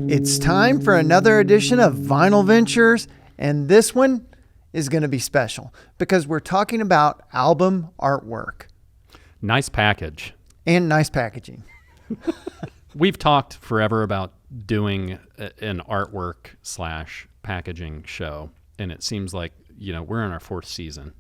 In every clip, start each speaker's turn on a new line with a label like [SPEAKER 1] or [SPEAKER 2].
[SPEAKER 1] It's time for another edition of Vinyl Ventures, and this one is going to be special because we're talking about album artwork.
[SPEAKER 2] Nice package.
[SPEAKER 1] And nice packaging.
[SPEAKER 2] We've talked forever about doing an artwork / packaging show, and it seems like, we're in our 4th season.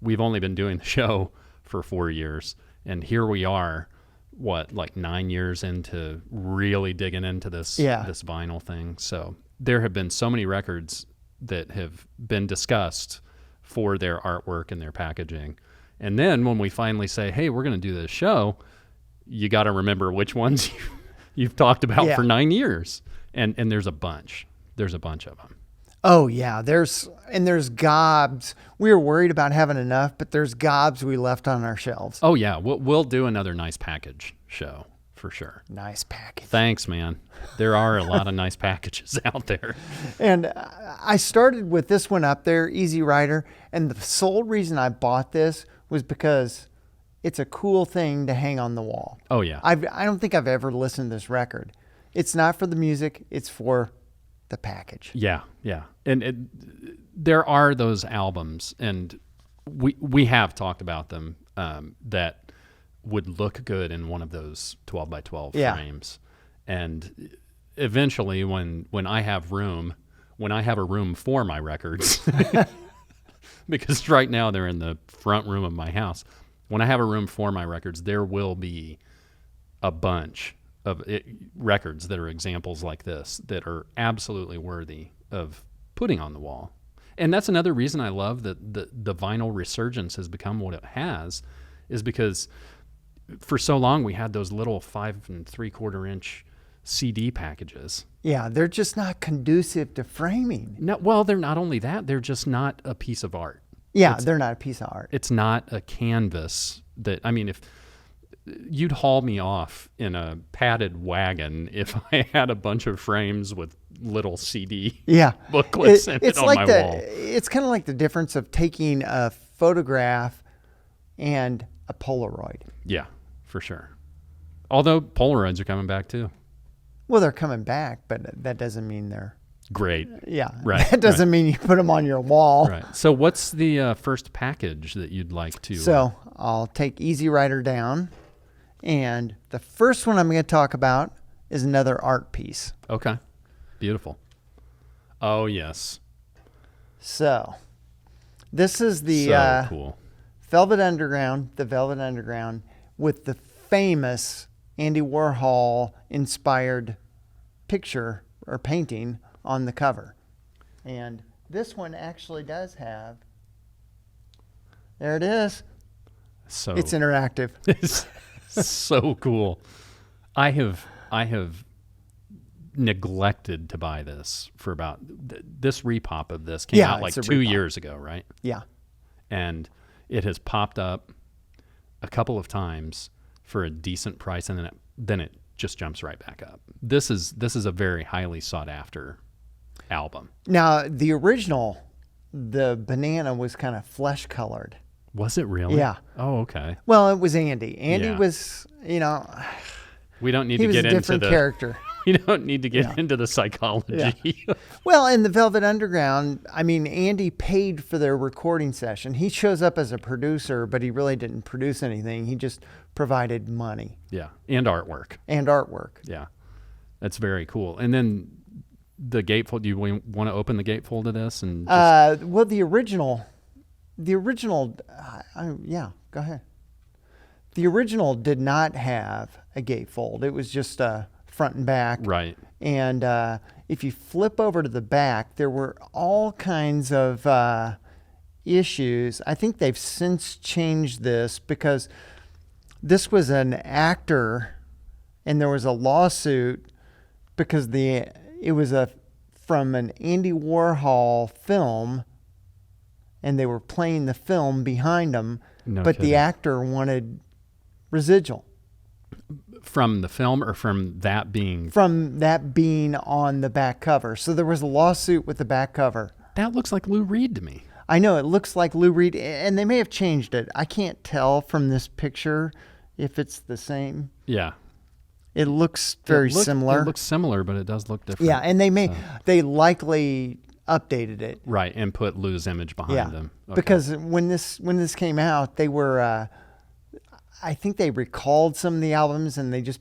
[SPEAKER 2] We've only been doing the show for 4 years, and here we are, 9 years into really digging into this vinyl thing. So there have been so many records that have been discussed for their artwork and their packaging. And then when we finally say, hey, we're going to do this show, you got to remember which ones you've talked about for 9 years. And there's a bunch. There's a bunch of them.
[SPEAKER 1] Oh, yeah. There's gobs. We were worried about having enough, but there's gobs we left on our shelves.
[SPEAKER 2] Oh, yeah. We'll do another nice package show for sure.
[SPEAKER 1] Nice package.
[SPEAKER 2] Thanks, man. There are a lot of nice packages out there.
[SPEAKER 1] And I started with this one up there, Easy Rider. And the sole reason I bought this was because it's a cool thing to hang on the wall.
[SPEAKER 2] Oh, yeah.
[SPEAKER 1] I don't think I've ever listened to this record. It's not for the music. It's for the package.
[SPEAKER 2] Yeah. And there are those albums, and we have talked about them, that would look good in one of those 12 by 12 frames. And eventually when I have a room for my records, because right now they're in the front room of my house. When I have a room for my records, there will be a bunch of records that are examples like this that are absolutely worthy of putting on the wall. And that's another reason I love that the vinyl resurgence has become what it has, is because for so long we had those little 5 3/4 inch CD packages.
[SPEAKER 1] Yeah, they're just not conducive to framing.
[SPEAKER 2] No, well, they're not only that, they're just not a piece of art.
[SPEAKER 1] Yeah, they're not a piece of art.
[SPEAKER 2] It's not a canvas if you'd haul me off in a padded wagon if I had a bunch of frames with little CD booklets on my wall.
[SPEAKER 1] It's kind of like the difference of taking a photograph and a Polaroid.
[SPEAKER 2] Yeah, for sure. Although Polaroids are coming back too.
[SPEAKER 1] Well, they're coming back, but that doesn't mean they're
[SPEAKER 2] great.
[SPEAKER 1] Yeah,
[SPEAKER 2] right.
[SPEAKER 1] That doesn't mean you put them on your wall.
[SPEAKER 2] Right. So what's the first package that you'd like to?
[SPEAKER 1] So I'll take Easy Rider down. And the first one I'm going to talk about is another art piece.
[SPEAKER 2] Okay. Beautiful. Oh, yes.
[SPEAKER 1] So this is the
[SPEAKER 2] cool.
[SPEAKER 1] The Velvet Underground with the famous Andy Warhol inspired picture or painting on the cover. And this one actually does have, there it is.
[SPEAKER 2] So
[SPEAKER 1] it's interactive.
[SPEAKER 2] So cool. I have neglected to buy this for about this repop of this came out like 2 years ago, right?
[SPEAKER 1] Yeah.
[SPEAKER 2] And it has popped up a couple of times for a decent price, and then it just jumps right back up. This is a very highly sought after album.
[SPEAKER 1] Now, the original, the banana was kind of flesh colored.
[SPEAKER 2] Was it really?
[SPEAKER 1] Yeah.
[SPEAKER 2] Oh, okay.
[SPEAKER 1] Well, it was Andy. Andy was,
[SPEAKER 2] we don't need
[SPEAKER 1] he
[SPEAKER 2] to
[SPEAKER 1] was
[SPEAKER 2] get
[SPEAKER 1] a
[SPEAKER 2] into
[SPEAKER 1] different
[SPEAKER 2] the
[SPEAKER 1] character.
[SPEAKER 2] We don't need to get into the psychology.
[SPEAKER 1] Yeah. Well, in the Velvet Underground, Andy paid for their recording session. He shows up as a producer, but he really didn't produce anything. He just provided money.
[SPEAKER 2] Yeah, and artwork.
[SPEAKER 1] Yeah.
[SPEAKER 2] That's very cool. And then the gatefold, do you want to open the gatefold of this? And just...
[SPEAKER 1] Well, the original, yeah, go ahead. The original did not have a gatefold. It was just front and back.
[SPEAKER 2] Right.
[SPEAKER 1] And if you flip over to the back, there were all kinds of issues. I think they've since changed this because this was an actor, and there was a lawsuit because it was from an Andy Warhol film, and they were playing the film behind them, but the actor wanted residual.
[SPEAKER 2] From the film, or from that being?
[SPEAKER 1] From that being on the back cover. So there was a lawsuit with the back cover.
[SPEAKER 2] That looks like Lou Reed to me.
[SPEAKER 1] I know, it looks like Lou Reed, and they may have changed it. I can't tell from this picture if it's the same.
[SPEAKER 2] Yeah.
[SPEAKER 1] It looks very similar.
[SPEAKER 2] It looks similar, but it does look different.
[SPEAKER 1] Yeah, and they likely updated it.
[SPEAKER 2] Right, and put Lou's image behind them. Okay.
[SPEAKER 1] Because when this came out, they were, I think they recalled some of the albums and they just,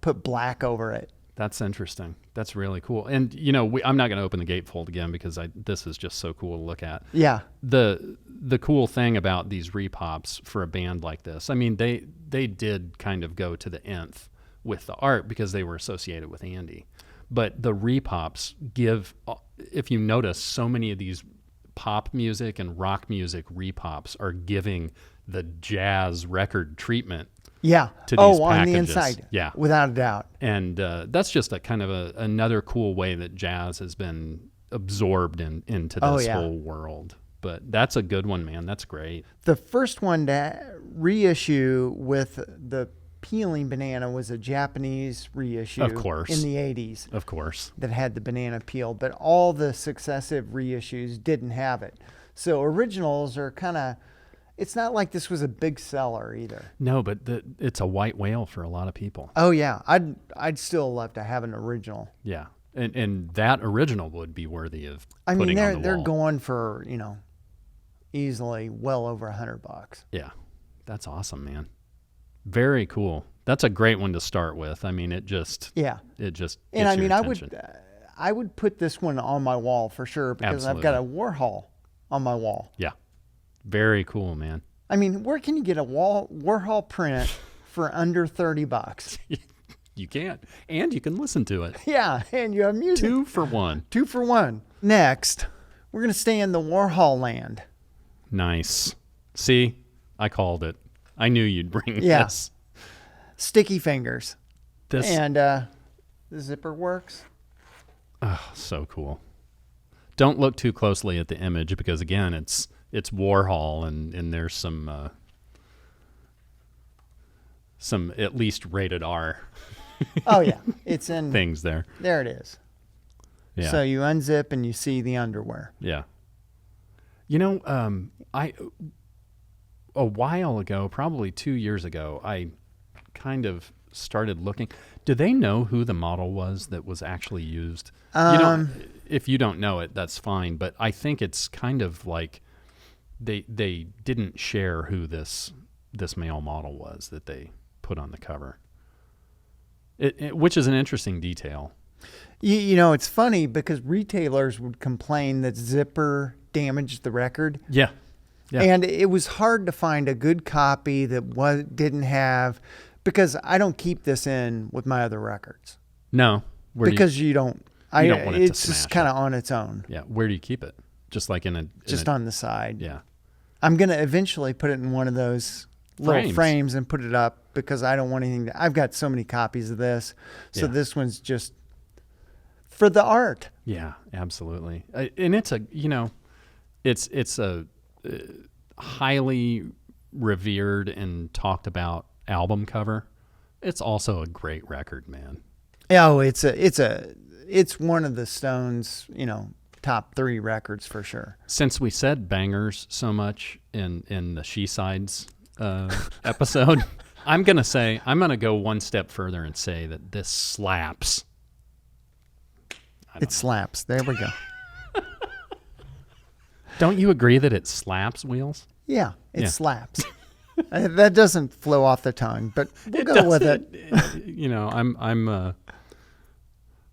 [SPEAKER 1] put black over it.
[SPEAKER 2] That's interesting. That's really cool. And I'm not going to open the gatefold again because this is just so cool to look at.
[SPEAKER 1] Yeah.
[SPEAKER 2] The cool thing about these repops for a band like this, I mean, they did kind of go to the nth with the art because they were associated with Andy. But the repops give, if you notice, so many of these pop music and rock music repops are giving the jazz record treatment.
[SPEAKER 1] Yeah.
[SPEAKER 2] To these
[SPEAKER 1] on
[SPEAKER 2] packages.
[SPEAKER 1] The inside.
[SPEAKER 2] Yeah.
[SPEAKER 1] Without a doubt.
[SPEAKER 2] And that's just a kind of another cool way that jazz has been absorbed into this whole world. But that's a good one, man. That's great.
[SPEAKER 1] The first one to reissue with the peeling banana was a Japanese reissue.
[SPEAKER 2] Of course.
[SPEAKER 1] In the 80s.
[SPEAKER 2] Of course.
[SPEAKER 1] That had the banana peel. But all the successive reissues didn't have it. So originals are kind of... It's not like this was a big seller either.
[SPEAKER 2] No, but it's a white whale for a lot of people.
[SPEAKER 1] Oh yeah, I'd still love to have an original.
[SPEAKER 2] Yeah, and that original would be worthy of.
[SPEAKER 1] I mean,
[SPEAKER 2] they're
[SPEAKER 1] going for easily well over $100.
[SPEAKER 2] Yeah, that's awesome, man. Very cool. That's a great one to start with. I mean, it just gets
[SPEAKER 1] and I mean,
[SPEAKER 2] attention.
[SPEAKER 1] I would put this one on my wall for sure because I've got a Warhol on my wall.
[SPEAKER 2] Yeah. Very cool, man.
[SPEAKER 1] I mean, where can you get a Warhol print for under $30?
[SPEAKER 2] You can't. And you can listen to it.
[SPEAKER 1] Yeah, and you have music.
[SPEAKER 2] 2 for 1.
[SPEAKER 1] 2 for 1. Next, we're going to stay in the Warhol land.
[SPEAKER 2] Nice. See, I called it. I knew you'd bring this.
[SPEAKER 1] Sticky fingers.
[SPEAKER 2] This
[SPEAKER 1] and the zipper works.
[SPEAKER 2] Oh, so cool. Don't look too closely at the image because, again, it's Warhol, and there's some at least rated R.
[SPEAKER 1] Oh yeah, it's in
[SPEAKER 2] things there.
[SPEAKER 1] There it is.
[SPEAKER 2] Yeah.
[SPEAKER 1] So you unzip and you see the underwear.
[SPEAKER 2] Yeah. I a while ago, probably 2 years ago, I kind of started looking. Do they know who the model was that was actually used? If you don't know it, that's fine. But I think it's kind of like. They didn't share who this male model was that they put on the cover. Which is an interesting detail.
[SPEAKER 1] It's funny because retailers would complain that zipper damaged the record.
[SPEAKER 2] Yeah.
[SPEAKER 1] And it was hard to find a good copy that didn't have, because I don't keep this in with my other records.
[SPEAKER 2] No.
[SPEAKER 1] Because you don't want it it's
[SPEAKER 2] to
[SPEAKER 1] just kind of on its own.
[SPEAKER 2] Yeah. Where do you keep it? Just like
[SPEAKER 1] on the side.
[SPEAKER 2] Yeah.
[SPEAKER 1] I'm going to eventually put it in one of those little frames and put it up because I don't want anything I've got so many copies of this. So this one's just for the art.
[SPEAKER 2] Yeah, absolutely. And it's it's a highly revered and talked about album cover. It's also a great record, man.
[SPEAKER 1] Oh, it's one of the Stones, top 3 records for sure.
[SPEAKER 2] Since we said bangers so much in the She Sides episode, I'm gonna go one step further and say that this slaps.
[SPEAKER 1] It slaps. There we go.
[SPEAKER 2] Don't you agree that it slaps, Wheels?
[SPEAKER 1] Yeah, it slaps. That doesn't flow off the tongue, but we'll go with it.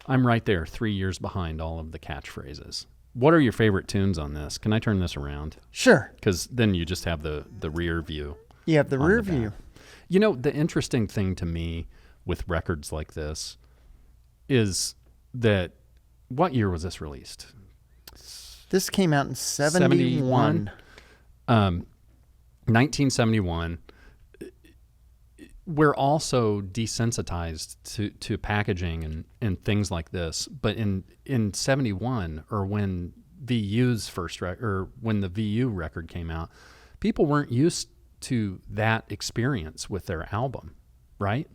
[SPEAKER 2] I'm right there, 3 years behind all of the catchphrases. What are your favorite tunes on this? Can I turn this around?
[SPEAKER 1] Sure.
[SPEAKER 2] Because then you just have the rear view.
[SPEAKER 1] You have the rear view.
[SPEAKER 2] The interesting thing to me with records like this is that, what year was this released?
[SPEAKER 1] This came out in 71.
[SPEAKER 2] 1971. We're also desensitized to packaging and things like this. But in 71, or when VU's when the VU record came out, people weren't used to that experience with their album, right?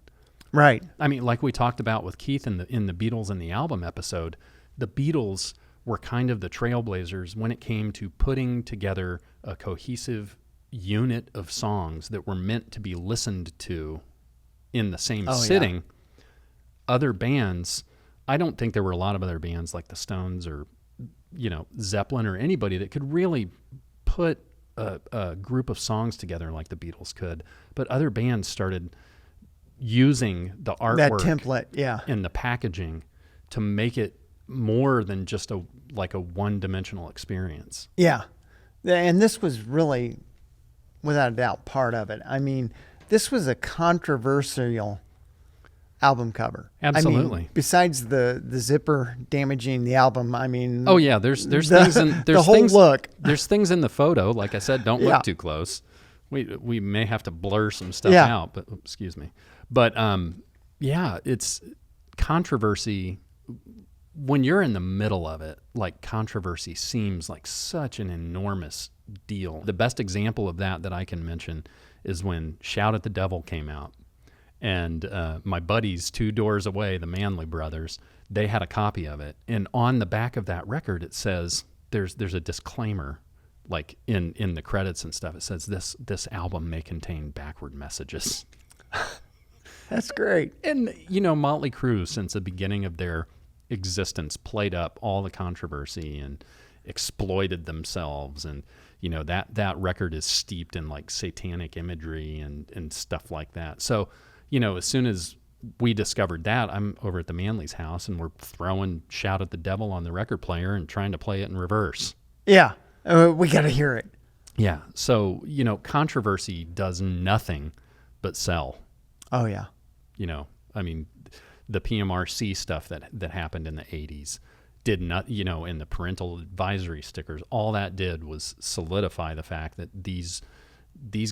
[SPEAKER 1] Right.
[SPEAKER 2] I mean, like we talked about with Keith in the Beatles and the album episode, the Beatles were kind of the trailblazers when it came to putting together a cohesive unit of songs that were meant to be listened to in the same
[SPEAKER 1] Oh,
[SPEAKER 2] sitting.
[SPEAKER 1] yeah.
[SPEAKER 2] Other bands, I don't think there were a lot of other bands like the Stones or, Zeppelin or anybody that could really put a group of songs together like the Beatles could. But other bands started using the artwork,
[SPEAKER 1] That template, yeah.
[SPEAKER 2] and the packaging to make it more than just a one-dimensional experience.
[SPEAKER 1] Yeah. And this was really, without a doubt, part of it. I mean, this was a controversial album cover.
[SPEAKER 2] Absolutely.
[SPEAKER 1] I mean, besides the zipper damaging the album, I mean...
[SPEAKER 2] Oh yeah, there's things in there's
[SPEAKER 1] the whole
[SPEAKER 2] things,
[SPEAKER 1] look.
[SPEAKER 2] There's things in the photo, like I said, don't
[SPEAKER 1] Yeah.
[SPEAKER 2] look too close. We may have to blur some stuff
[SPEAKER 1] Yeah.
[SPEAKER 2] out, but excuse me. But yeah, it's controversy. When you're in the middle of it, like, controversy seems like such an enormous deal. The best example of that I can mention is when Shout at the Devil came out. And my buddies 2 doors away, the Manley brothers, they had a copy of it. And on the back of that record, it says, there's a disclaimer, like in the credits and stuff. It says, this album may contain backward messages.
[SPEAKER 1] That's great.
[SPEAKER 2] And, Motley Crue, since the beginning of their existence, played up all the controversy and exploited themselves. And, that record is steeped in, like, satanic imagery and stuff like that. So, as soon as we discovered that, I'm over at the Manley's house, and we're throwing Shout at the Devil on the record player and trying to play it in reverse.
[SPEAKER 1] Yeah. We got to hear it.
[SPEAKER 2] Yeah. So, controversy does nothing but sell.
[SPEAKER 1] Oh, yeah.
[SPEAKER 2] I mean, the PMRC stuff that happened in the 80s did not, in the parental advisory stickers, all that did was solidify the fact that these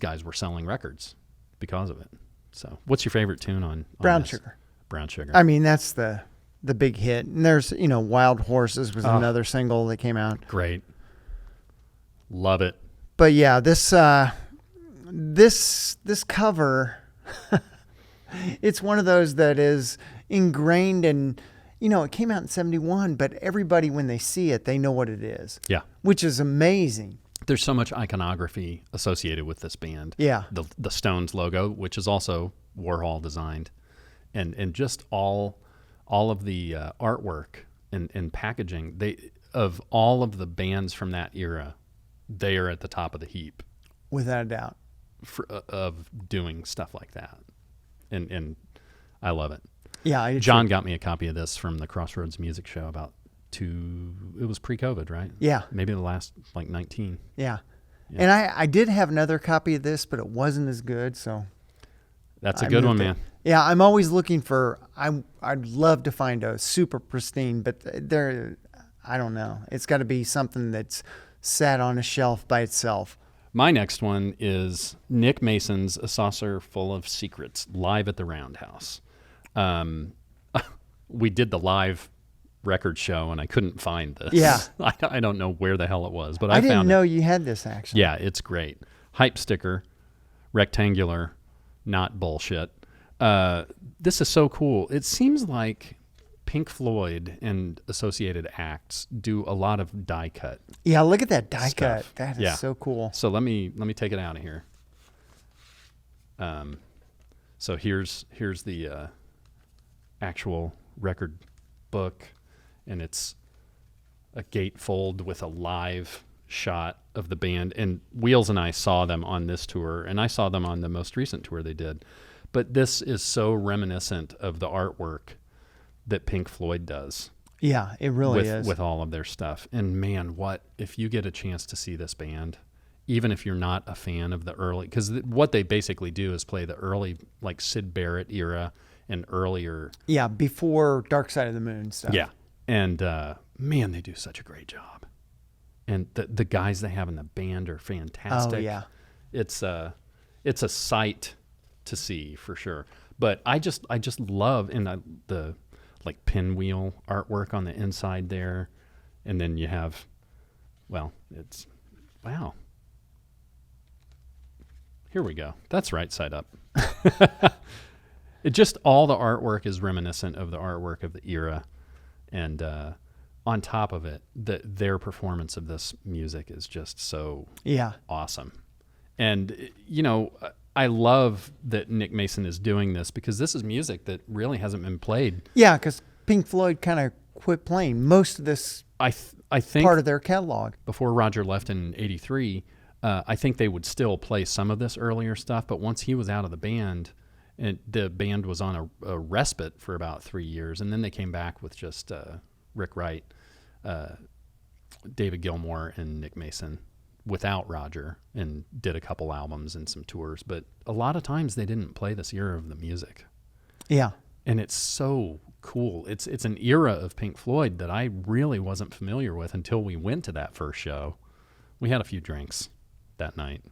[SPEAKER 2] guys were selling records because of it. So, what's your favorite tune on
[SPEAKER 1] Brown
[SPEAKER 2] this?
[SPEAKER 1] Sugar.
[SPEAKER 2] Brown Sugar.
[SPEAKER 1] I mean, that's the big hit. And there's, Wild Horses was another single that came out.
[SPEAKER 2] Great. Love it.
[SPEAKER 1] But yeah, this cover, it's one of those that is ingrained in, it came out in 1971, but everybody, when they see it, they know what it is.
[SPEAKER 2] Yeah.
[SPEAKER 1] Which is amazing.
[SPEAKER 2] There's so much iconography associated with this band.
[SPEAKER 1] Yeah.
[SPEAKER 2] The Stones logo, which is also Warhol designed, and just all of the artwork and packaging. Of all of the bands from that era, they are at the top of the heap.
[SPEAKER 1] Without a doubt.
[SPEAKER 2] Of doing stuff like that, and I love it.
[SPEAKER 1] Yeah.
[SPEAKER 2] John got me a copy of this from the Crossroads Music Show it was pre-COVID, right?
[SPEAKER 1] Yeah.
[SPEAKER 2] Maybe the last, 19.
[SPEAKER 1] Yeah. And I did have another copy of this, but it wasn't as good, so.
[SPEAKER 2] That's a good one, man.
[SPEAKER 1] Yeah, I'm always looking for, I'd love to find a super pristine, but I don't know. It's got to be something that's sat on a shelf by itself.
[SPEAKER 2] My next one is Nick Mason's A Saucer Full of Secrets, live at the Roundhouse. We did the live record show, and I couldn't find this.
[SPEAKER 1] Yeah.
[SPEAKER 2] I don't know where the hell it was, but I
[SPEAKER 1] didn't
[SPEAKER 2] found
[SPEAKER 1] know
[SPEAKER 2] it.
[SPEAKER 1] you had this, actually.
[SPEAKER 2] Yeah, it's great. Hype sticker, rectangular, not bullshit. This is so cool. It seems like Pink Floyd and associated acts do a lot of die cut.
[SPEAKER 1] Yeah, look at that die
[SPEAKER 2] stuff.
[SPEAKER 1] cut. That is so cool.
[SPEAKER 2] So let me take it out of here. So here's the actual record book, and it's a gatefold with a live shot of the band. And Wheels and I saw them on this tour, and I saw them on the most recent tour they did. But this is so reminiscent of the artwork that Pink Floyd does.
[SPEAKER 1] Yeah, it really is.
[SPEAKER 2] With all of their stuff. And man, if you get a chance to see this band, even if you're not a fan of the early, because what they basically do is play the early, like, Syd Barrett era and earlier.
[SPEAKER 1] Yeah, before Dark Side of the Moon stuff.
[SPEAKER 2] Yeah. And man, they do such a great job. And the guys they have in the band are fantastic.
[SPEAKER 1] Oh, yeah.
[SPEAKER 2] It's a sight to see for sure. But I just love the like pinwheel artwork on the inside there, and then you have, wow. Here we go. That's right side up. It just, all the artwork is reminiscent of the artwork of the era, and on top of it, their performance of this music is just so awesome. And I love that Nick Mason is doing this because this is music that really hasn't been played.
[SPEAKER 1] Yeah, because Pink Floyd kind of quit playing most of this
[SPEAKER 2] I think
[SPEAKER 1] part of their catalog.
[SPEAKER 2] Before Roger left in '83, I think they would still play some of this earlier stuff. But once he was out of the band, and the band was on a respite for about 3 years, and then they came back with just Rick Wright, David Gilmour, and Nick Mason without Roger, and did a couple albums and some tours. But a lot of times they didn't play this era of the music.
[SPEAKER 1] Yeah.
[SPEAKER 2] And it's so cool. It's an era of Pink Floyd that I really wasn't familiar with until we went to that first show. We had a few drinks that night.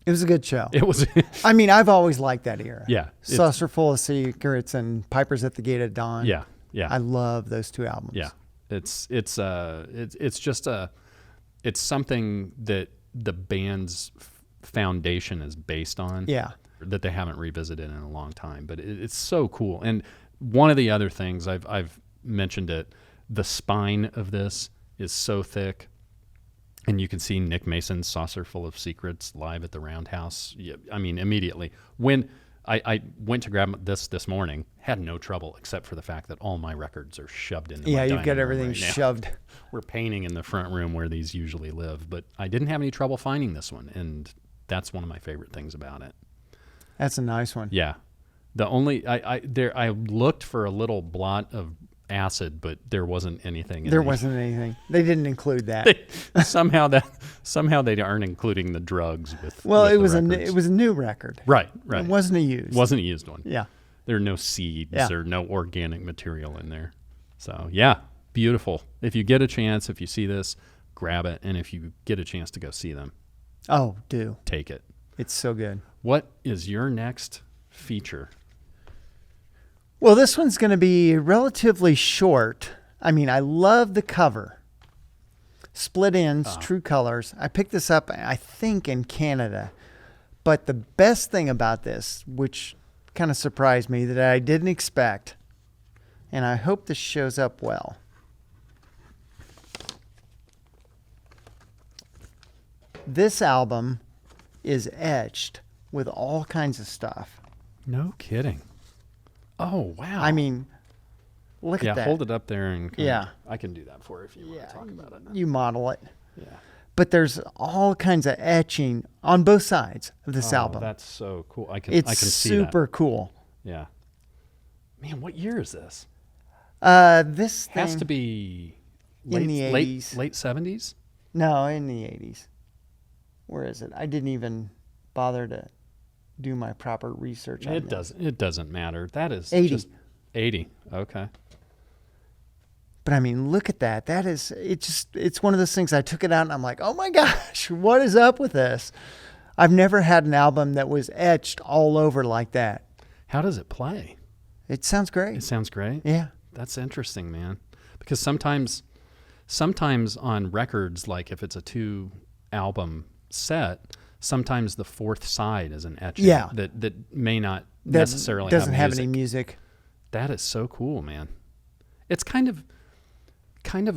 [SPEAKER 1] It was a good show.
[SPEAKER 2] It was.
[SPEAKER 1] I mean, I've always liked that era.
[SPEAKER 2] Yeah.
[SPEAKER 1] Saucer Full of Secrets and Pipers at the Gate of Dawn.
[SPEAKER 2] Yeah. Yeah.
[SPEAKER 1] I love those two albums.
[SPEAKER 2] Yeah. It's just it's something that the band's foundation is based on.
[SPEAKER 1] Yeah.
[SPEAKER 2] That they haven't revisited in a long time, but it's so cool. And one of the other things I've mentioned it, the spine of this is so thick, and you can see Nick Mason's Saucer Full of Secrets live at the Roundhouse. Yeah, I mean, immediately when I went to grab this morning, had no trouble except for the fact that all my records are shoved into my
[SPEAKER 1] you
[SPEAKER 2] dining
[SPEAKER 1] get
[SPEAKER 2] room
[SPEAKER 1] everything
[SPEAKER 2] right now.
[SPEAKER 1] shoved.
[SPEAKER 2] We're painting in the front room where these usually live, but I didn't have any trouble finding this one, and that's one of my favorite things about it.
[SPEAKER 1] That's a nice one.
[SPEAKER 2] Yeah. The only I looked for a little blot of acid, but there wasn't anything.
[SPEAKER 1] There wasn't anything. They didn't include that.
[SPEAKER 2] somehow they aren't including the drugs with.
[SPEAKER 1] Well,
[SPEAKER 2] with
[SPEAKER 1] it
[SPEAKER 2] the
[SPEAKER 1] was
[SPEAKER 2] records.
[SPEAKER 1] it was a new record.
[SPEAKER 2] Right.
[SPEAKER 1] It wasn't a used.
[SPEAKER 2] Wasn't a used one.
[SPEAKER 1] Yeah.
[SPEAKER 2] There are no seeds
[SPEAKER 1] Yeah.
[SPEAKER 2] or no organic material in there. So yeah, beautiful. If you get a chance, if you see this, grab it, and if you get a chance to go see them,
[SPEAKER 1] Oh, do.
[SPEAKER 2] take it.
[SPEAKER 1] It's so good.
[SPEAKER 2] What is your next feature?
[SPEAKER 1] Well, this one's going to be relatively short. I mean, I love the cover. Split Ends, True Colors. I picked this up, I think, in Canada. But the best thing about this, which kind of surprised me that I didn't expect, and I hope this shows up well. This album is etched with all kinds of stuff.
[SPEAKER 2] No kidding. Oh, wow.
[SPEAKER 1] I mean, look at that.
[SPEAKER 2] Yeah, hold it up there and
[SPEAKER 1] Yeah.
[SPEAKER 2] I can do that for you if you want to talk about it.
[SPEAKER 1] You model it.
[SPEAKER 2] Yeah.
[SPEAKER 1] But there's all kinds of etching on both sides of this album.
[SPEAKER 2] That's so cool. I can
[SPEAKER 1] It's
[SPEAKER 2] see
[SPEAKER 1] super cool.
[SPEAKER 2] that. Yeah. Man, what year is this?
[SPEAKER 1] This thing,
[SPEAKER 2] Has to be
[SPEAKER 1] in the 80s.
[SPEAKER 2] late 70s?
[SPEAKER 1] No, in the 80s. Where is it? I didn't even bother to do my proper research on
[SPEAKER 2] It doesn't matter. That is
[SPEAKER 1] 80.
[SPEAKER 2] just 80. Okay.
[SPEAKER 1] But I mean, look at that. That is, it's one of those things. I took it out and I'm like, oh my gosh, what is up with this? I've never had an album that was etched all over like that.
[SPEAKER 2] How does it play?
[SPEAKER 1] It sounds great.
[SPEAKER 2] It sounds great.
[SPEAKER 1] Yeah.
[SPEAKER 2] That's interesting, man. Because sometimes on records, like if it's a 2-album set, sometimes the fourth side is an etching that may not necessarily
[SPEAKER 1] doesn't
[SPEAKER 2] have
[SPEAKER 1] have any
[SPEAKER 2] music.
[SPEAKER 1] music.
[SPEAKER 2] That is so cool, man. It's kind of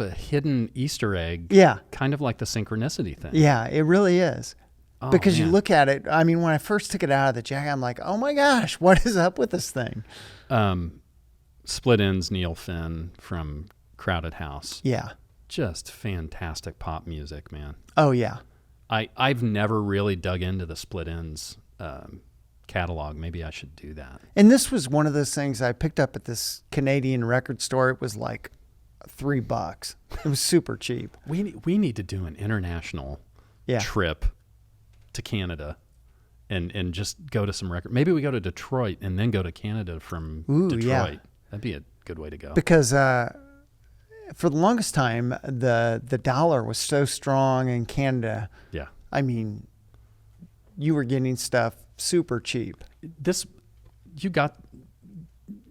[SPEAKER 2] a hidden Easter egg.
[SPEAKER 1] Yeah.
[SPEAKER 2] Kind of like the synchronicity thing.
[SPEAKER 1] Yeah, it really is.
[SPEAKER 2] Oh,
[SPEAKER 1] Because you
[SPEAKER 2] man.
[SPEAKER 1] look at it, I mean, when I first took it out of the jacket, I'm like, oh my gosh, what is up with this thing?
[SPEAKER 2] Split Ends, Neil Finn from Crowded House.
[SPEAKER 1] Yeah.
[SPEAKER 2] Just fantastic pop music, man.
[SPEAKER 1] Oh, yeah.
[SPEAKER 2] I've never really dug into the Split Ends catalog. Maybe I should do that.
[SPEAKER 1] And this was one of those things I picked up at this Canadian record store. It was like $3. It was super cheap.
[SPEAKER 2] We need to do an international trip to Canada and just go to some record. Maybe we go to Detroit and then go to Canada from Detroit.
[SPEAKER 1] Yeah.
[SPEAKER 2] That'd be a good way to go.
[SPEAKER 1] Because for the longest time, the dollar was so strong in Canada.
[SPEAKER 2] Yeah.
[SPEAKER 1] I mean, you were getting stuff super cheap.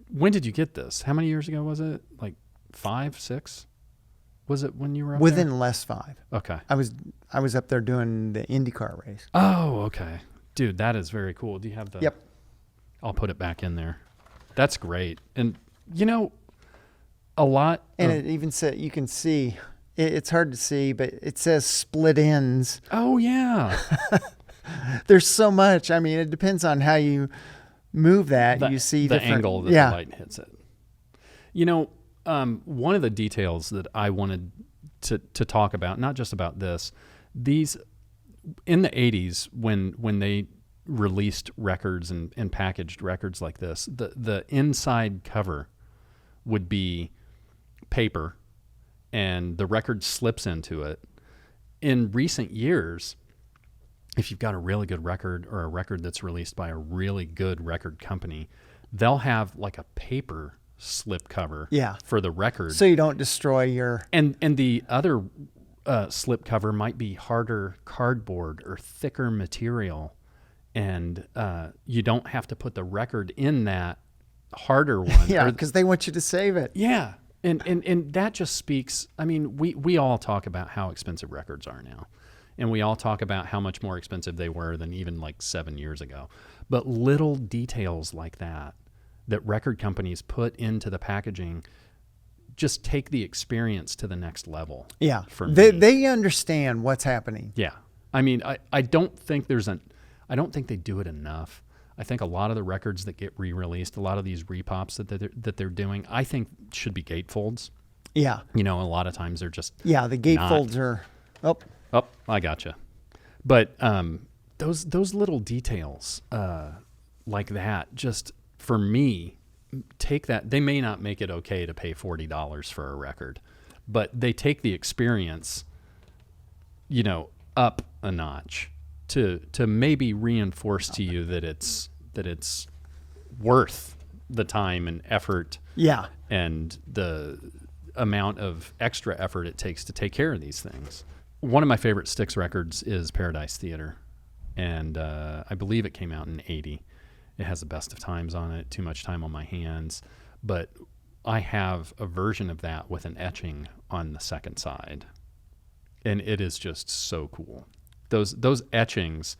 [SPEAKER 2] When did you get this? How many years ago was it? Like 5, 6? Was it when you were up
[SPEAKER 1] Within
[SPEAKER 2] there?
[SPEAKER 1] less 5.
[SPEAKER 2] Okay.
[SPEAKER 1] I was up there doing the IndyCar race.
[SPEAKER 2] Oh, okay. Dude, that is very cool. Do you have the...
[SPEAKER 1] Yep.
[SPEAKER 2] I'll put it back in there. That's great. And, you know, a lot...
[SPEAKER 1] And it even said, you can see, it's hard to see, but it says Split Ends.
[SPEAKER 2] Oh, yeah.
[SPEAKER 1] There's so much. I mean, it depends on how you move that. You see
[SPEAKER 2] the
[SPEAKER 1] different
[SPEAKER 2] angle that the light hits it. You know, one of the details that I wanted to talk about, not just about this, these in the 80s when they released records and packaged records like this, the inside cover would be paper and the record slips into it. In recent years, if you've got a really good record or a record that's released by a really good record company, they'll have like a paper slip cover for the record.
[SPEAKER 1] So you don't destroy your...
[SPEAKER 2] And the other slip cover might be harder cardboard or thicker material. And you don't have to put the record in that harder one.
[SPEAKER 1] Yeah, because they want you to save it.
[SPEAKER 2] Yeah. And that just speaks, I mean, we all talk about how expensive records are now. And we all talk about how much more expensive they were than even like 7 years ago. But little details like that record companies put into the packaging just take the experience to the next level.
[SPEAKER 1] Yeah.
[SPEAKER 2] For me.
[SPEAKER 1] They understand what's happening.
[SPEAKER 2] Yeah. I mean, I don't think I don't think they do it enough. I think a lot of the records that get re-released, a lot of these repops that they're doing, I think should be gatefolds.
[SPEAKER 1] Yeah.
[SPEAKER 2] You know, a lot of times they're just
[SPEAKER 1] the gatefolds are
[SPEAKER 2] Oh, I gotcha. But those little details like that, just for me, take that. They may not make it okay to pay $40 for a record, but they take the experience, you know, up a notch to maybe reinforce to you that it's worth the time and effort.
[SPEAKER 1] Yeah.
[SPEAKER 2] And the amount of extra effort it takes to take care of these things. One of my favorite Styx records is Paradise Theater, and I believe it came out in '80. It has the Best of Times on it, Too Much Time on My Hands, but I have a version of that with an etching on the second side, and it is just so cool. Those etchings.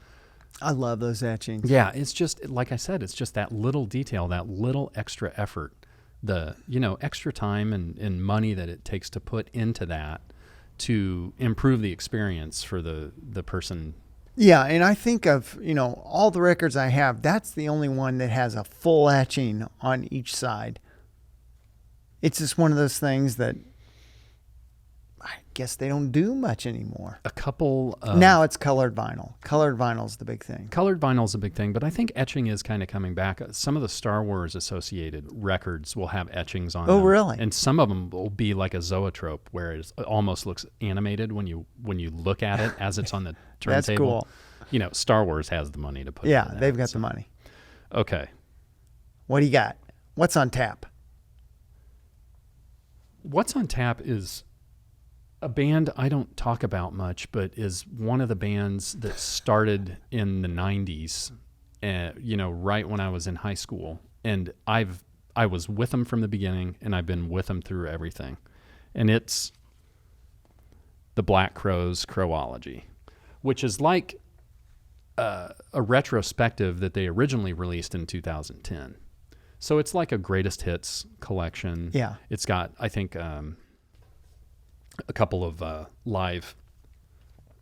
[SPEAKER 1] I love those etchings.
[SPEAKER 2] Yeah, it's just, like I said, it's just that little detail, that little extra effort, the extra time and money that it takes to put into that to improve the experience for the person.
[SPEAKER 1] Yeah, and I think of, all the records I have, that's the only one that has a full etching on each side. It's just one of those things that I guess they don't do much anymore.
[SPEAKER 2] A couple of...
[SPEAKER 1] Now it's colored vinyl. Colored vinyl's the big thing.
[SPEAKER 2] Colored vinyl's a big thing, but I think etching is kind of coming back. Some of the Star Wars associated records will have etchings on them.
[SPEAKER 1] Oh, really?
[SPEAKER 2] And some of them will be like a zoetrope, where it almost looks animated when you look at it as it's on the turntable.
[SPEAKER 1] That's cool.
[SPEAKER 2] Star Wars has the money to put
[SPEAKER 1] Yeah,
[SPEAKER 2] into that,
[SPEAKER 1] they've got the money.
[SPEAKER 2] Okay.
[SPEAKER 1] What do you got? What's on tap?
[SPEAKER 2] What's on tap is a band I don't talk about much, but is one of the bands that started in the 90s, right when I was in high school. And I was with them from the beginning, and I've been with them through everything. And it's the Black Crowes' Crowology, which is like a retrospective that they originally released in 2010. So it's like a greatest hits collection.
[SPEAKER 1] Yeah.
[SPEAKER 2] It's got, I think, a couple of live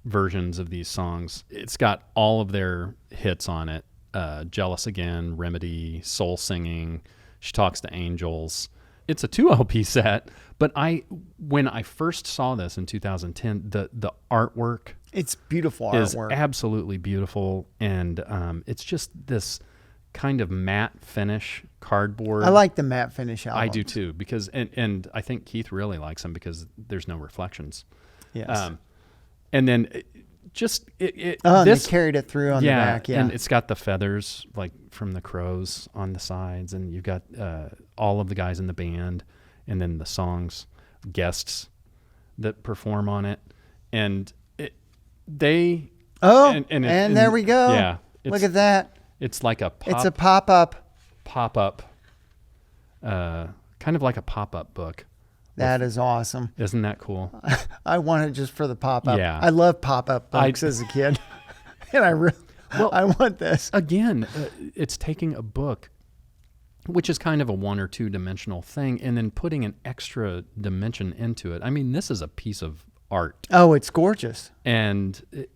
[SPEAKER 2] versions of these songs. It's got all of their hits on it. Jealous Again, Remedy, Soul Singing, She Talks to Angels. It's a 2 LP set, but when I first saw this in 2010, the artwork...
[SPEAKER 1] It's beautiful artwork.
[SPEAKER 2] Is absolutely beautiful, and it's just this kind of matte finish cardboard.
[SPEAKER 1] I like the matte finish albums.
[SPEAKER 2] I do too, because and I think Keith really likes them because there's no reflections.
[SPEAKER 1] Yes.
[SPEAKER 2] And then
[SPEAKER 1] they
[SPEAKER 2] this
[SPEAKER 1] carried it through on the back. Yeah.
[SPEAKER 2] And it's got the feathers like from the crows on the sides, and you've got all of the guys in the band, and then the songs, guests that perform on it, and there we go.
[SPEAKER 1] Yeah. Look at that.
[SPEAKER 2] It's like
[SPEAKER 1] it's a pop-up,
[SPEAKER 2] kind of like a pop-up book.
[SPEAKER 1] That is awesome.
[SPEAKER 2] Isn't that cool?
[SPEAKER 1] I want it just for the pop-up.
[SPEAKER 2] Yeah.
[SPEAKER 1] I love pop-up books as a kid. And I want this.
[SPEAKER 2] Again, it's taking a book, which is kind of a 1 or 2 dimensional thing, and then putting an extra dimension into it. I mean, this is a piece of art.
[SPEAKER 1] Oh, it's gorgeous.
[SPEAKER 2] And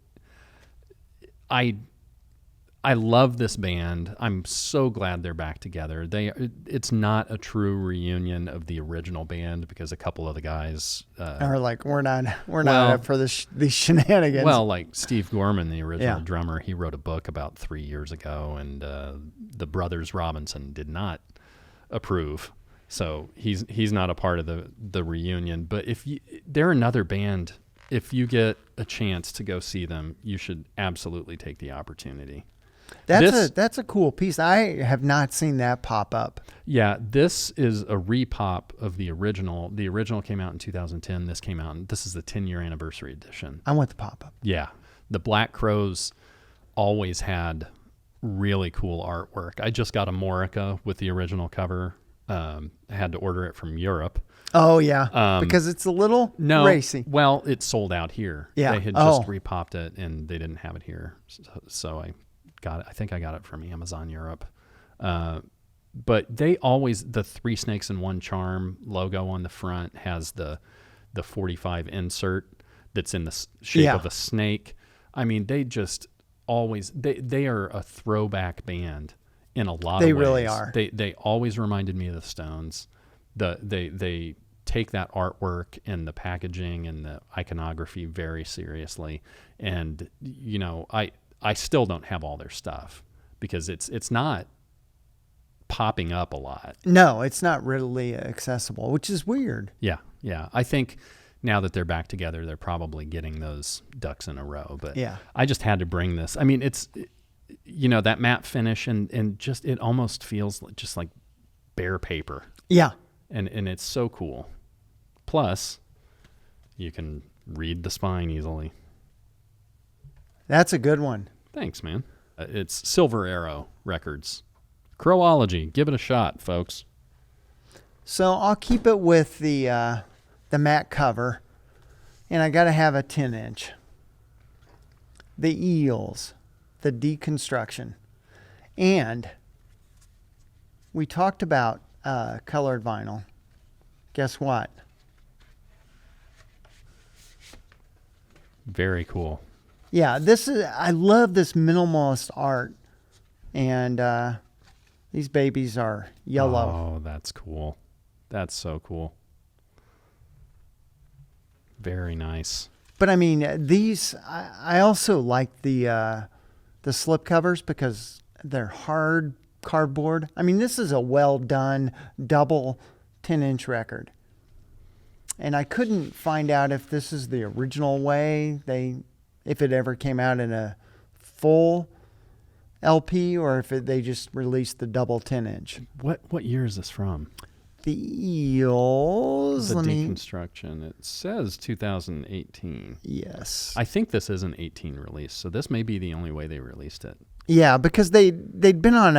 [SPEAKER 2] I love this band. I'm so glad they're back together. It's not a true reunion of the original band because a couple of the guys
[SPEAKER 1] are like, we're not up for these shenanigans.
[SPEAKER 2] Well, like Steve Gorman, the original drummer, he wrote a book about 3 years ago, and the brothers Robinson did not approve. So he's not a part of the reunion. But they're another band. If you get a chance to go see them, you should absolutely take the opportunity.
[SPEAKER 1] That's a cool piece. I have not seen that pop up.
[SPEAKER 2] Yeah, this is a repop of the original. The original came out in 2010. This is the 10-year anniversary edition.
[SPEAKER 1] I want the pop up.
[SPEAKER 2] Yeah. The Black Crowes always had really cool artwork. I just got a Morica with the original cover. I had to order it from Europe.
[SPEAKER 1] Oh, yeah, because it's a little racy.
[SPEAKER 2] Well, it sold out here.
[SPEAKER 1] Yeah.
[SPEAKER 2] They had just repopped it, and they didn't have it here. So I got it. I think I got it from Amazon Europe. But they always, the Three Snakes in One Charm logo on the front has the 45 insert that's in the shape of a snake. I mean, they just always, they are a throwback band in a lot of ways.
[SPEAKER 1] They really are.
[SPEAKER 2] They always reminded me of the Stones. They take that artwork and the packaging and the iconography very seriously. And, you know, I still don't have all their stuff because it's not popping up a lot.
[SPEAKER 1] No, it's not readily accessible, which is weird.
[SPEAKER 2] Yeah. I think now that they're back together, they're probably getting those ducks in a row. But I just had to bring this. I mean, it's, you know, that matte finish and just, it almost feels just like bare paper.
[SPEAKER 1] Yeah.
[SPEAKER 2] And it's so cool. Plus, you can read the spine easily.
[SPEAKER 1] That's a good one.
[SPEAKER 2] Thanks, man. It's Silver Arrow Records. Crowology. Give it a shot, folks.
[SPEAKER 1] So I'll keep it with the matte cover, and I got to have a 10-inch. The Eels, the Deconstruction. And we talked about colored vinyl. Guess what?
[SPEAKER 2] Very cool.
[SPEAKER 1] Yeah, I love this minimalist art, and these babies are yellow.
[SPEAKER 2] Oh, that's cool. That's so cool. Very nice.
[SPEAKER 1] But I mean, I also like the slip covers because they're hard cardboard. I mean, this is a well done double 10-inch record. And I couldn't find out if this is the original way if it ever came out in a full LP or if they just released the double 10-inch.
[SPEAKER 2] What year is this from?
[SPEAKER 1] The Eels.
[SPEAKER 2] The Deconstruction. It says 2018.
[SPEAKER 1] Yes.
[SPEAKER 2] I think this is an 18 release, so this may be the only way they released it.
[SPEAKER 1] Yeah, because they'd been on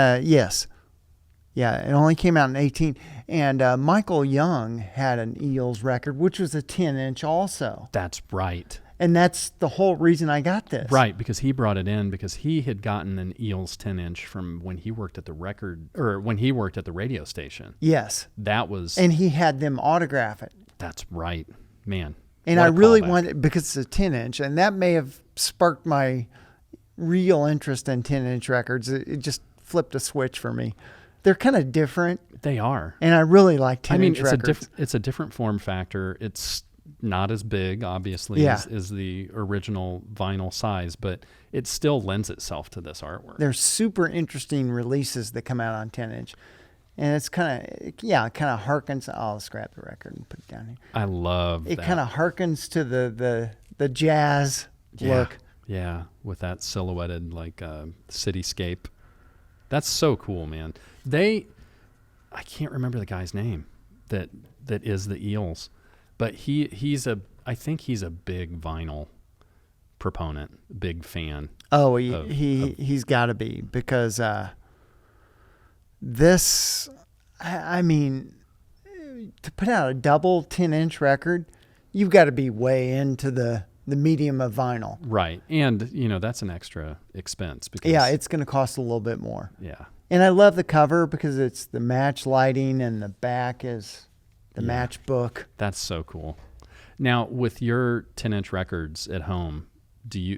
[SPEAKER 1] Yeah, it only came out in 18. And Michael Young had an Eels record, which was a 10-inch also.
[SPEAKER 2] That's right.
[SPEAKER 1] And that's the whole reason I got this.
[SPEAKER 2] Right, because he brought it in because he had gotten an Eels 10-inch from when he worked at the radio station.
[SPEAKER 1] Yes.
[SPEAKER 2] That was...
[SPEAKER 1] And he had them autograph it.
[SPEAKER 2] That's right. Man.
[SPEAKER 1] And I really wanted, because it's a 10-inch, and that may have sparked my real interest in 10-inch records. It just flipped a switch for me. They're kind of different.
[SPEAKER 2] They are.
[SPEAKER 1] And I really like 10-inch records.
[SPEAKER 2] It's a different form factor. It's not as big, obviously, as the original vinyl size, but it still lends itself to this artwork.
[SPEAKER 1] There's super interesting releases that come out on 10-inch. And it's kind of harkens. I'll scrap the record and put it down here.
[SPEAKER 2] I love that.
[SPEAKER 1] It kind of harkens to the jazz look.
[SPEAKER 2] Yeah, with that silhouetted cityscape. That's so cool, man. I can't remember the guy's name that is the Eels, but I think he's a big vinyl proponent, big fan.
[SPEAKER 1] Oh, he's got to be, because this, I mean, to put out a double 10-inch record, you've got to be way into the medium of vinyl.
[SPEAKER 2] Right. And, that's an extra expense. Because
[SPEAKER 1] it's going to cost a little bit more.
[SPEAKER 2] Yeah.
[SPEAKER 1] And I love the cover because it's the match lighting and the back is the match book.
[SPEAKER 2] That's so cool. Now, with your 10-inch records at home,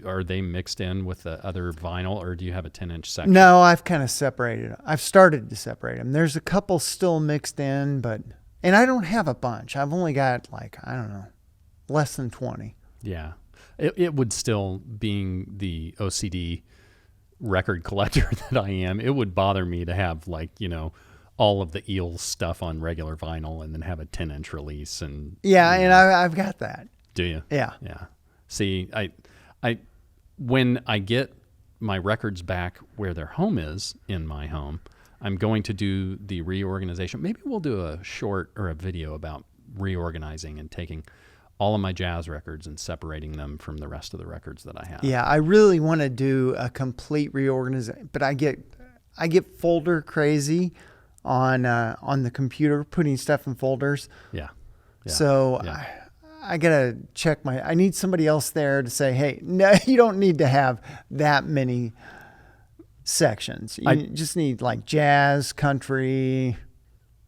[SPEAKER 2] are they mixed in with the other vinyl, or do you have a 10-inch section?
[SPEAKER 1] No, I've kind of separated. I've started to separate them. There's a couple still mixed in, and I don't have a bunch. I've only got like, I don't know, less than 20.
[SPEAKER 2] Yeah. It would still, being the OCD record collector that I am, it would bother me to have like, all of the Eels stuff on regular vinyl and then have a 10-inch release. And
[SPEAKER 1] yeah, and I've got that.
[SPEAKER 2] Do you?
[SPEAKER 1] Yeah.
[SPEAKER 2] Yeah. See, when I get my records back where their home is in my home, I'm going to do the reorganization. Maybe we'll do a short or a video about reorganizing and taking all of my jazz records and separating them from the rest of the records that I have.
[SPEAKER 1] Yeah, I really want to do a complete reorganization, but I get folder crazy on the computer, putting stuff in folders.
[SPEAKER 2] Yeah.
[SPEAKER 1] So
[SPEAKER 2] yeah.
[SPEAKER 1] I gotta check I need somebody else there to say, hey, no, you don't need to have that many sections. You just need like jazz, country,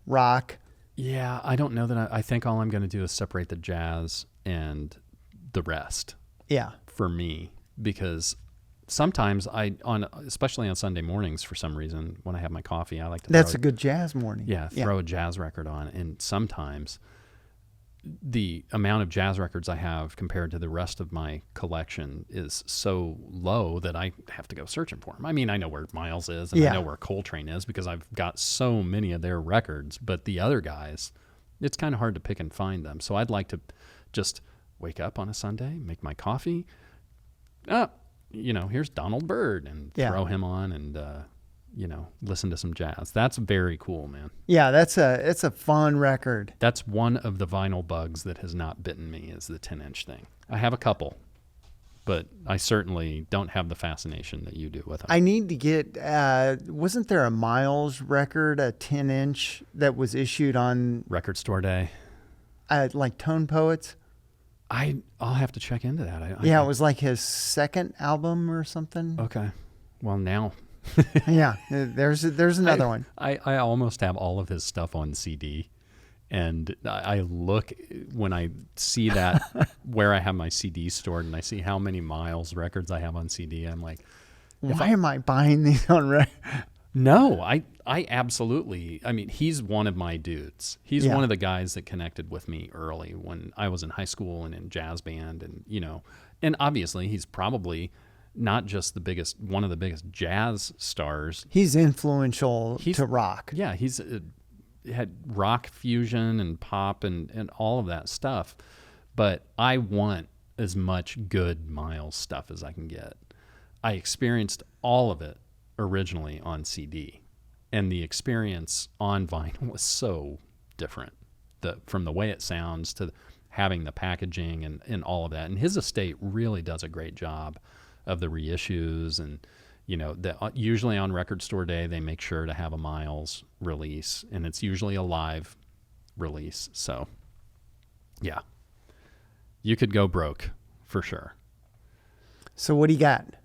[SPEAKER 1] rock.
[SPEAKER 2] Yeah, I don't know that I think all I'm going to do is separate the jazz and the rest.
[SPEAKER 1] Yeah.
[SPEAKER 2] For me, because sometimes especially on Sunday mornings, for some reason, when I have my coffee, I like to
[SPEAKER 1] That's a good jazz morning.
[SPEAKER 2] Yeah, throw a jazz record on. And sometimes the amount of jazz records I have compared to the rest of my collection is so low that I have to go searching for them. I mean, I know where Miles is and I know where Coltrane is because I've got so many of their records, but the other guys, it's kind of hard to pick and find them. So I'd like to just wake up on a Sunday, make my coffee. Here's Donald Byrd, and throw him on and, listen to some jazz. That's very cool, man.
[SPEAKER 1] Yeah, it's a fun record.
[SPEAKER 2] That's one of the vinyl bugs that has not bitten me, is the 10-inch thing. I have a couple, but I certainly don't have the fascination that you do with them.
[SPEAKER 1] I need to get, wasn't there a Miles record, a 10-inch that was issued on
[SPEAKER 2] Record Store Day?
[SPEAKER 1] Like Tone Poets?
[SPEAKER 2] I'll have to check into that.
[SPEAKER 1] It was like his second album or something.
[SPEAKER 2] Okay. Well, now.
[SPEAKER 1] Yeah, there's another one.
[SPEAKER 2] I almost have all of his stuff on CD, and I look when I see that where I have my CD stored, and I see how many Miles records I have on CD. I'm like,
[SPEAKER 1] why am I buying these on record?
[SPEAKER 2] No, I absolutely. I mean, he's one of my dudes. He's one of the guys that connected with me early when I was in high school and in jazz band, and obviously he's probably not just one of the biggest jazz stars.
[SPEAKER 1] He's influential to rock.
[SPEAKER 2] Yeah, he's had rock fusion and pop and all of that stuff. But I want as much good Miles stuff as I can get. I experienced all of it originally on CD, and the experience on vinyl was so different. From the way it sounds to having the packaging and all of that. And his estate really does a great job of the reissues, and usually on Record Store Day they make sure to have a Miles release, and it's usually a live release. So yeah, you could go broke for sure.
[SPEAKER 1] So what do you got?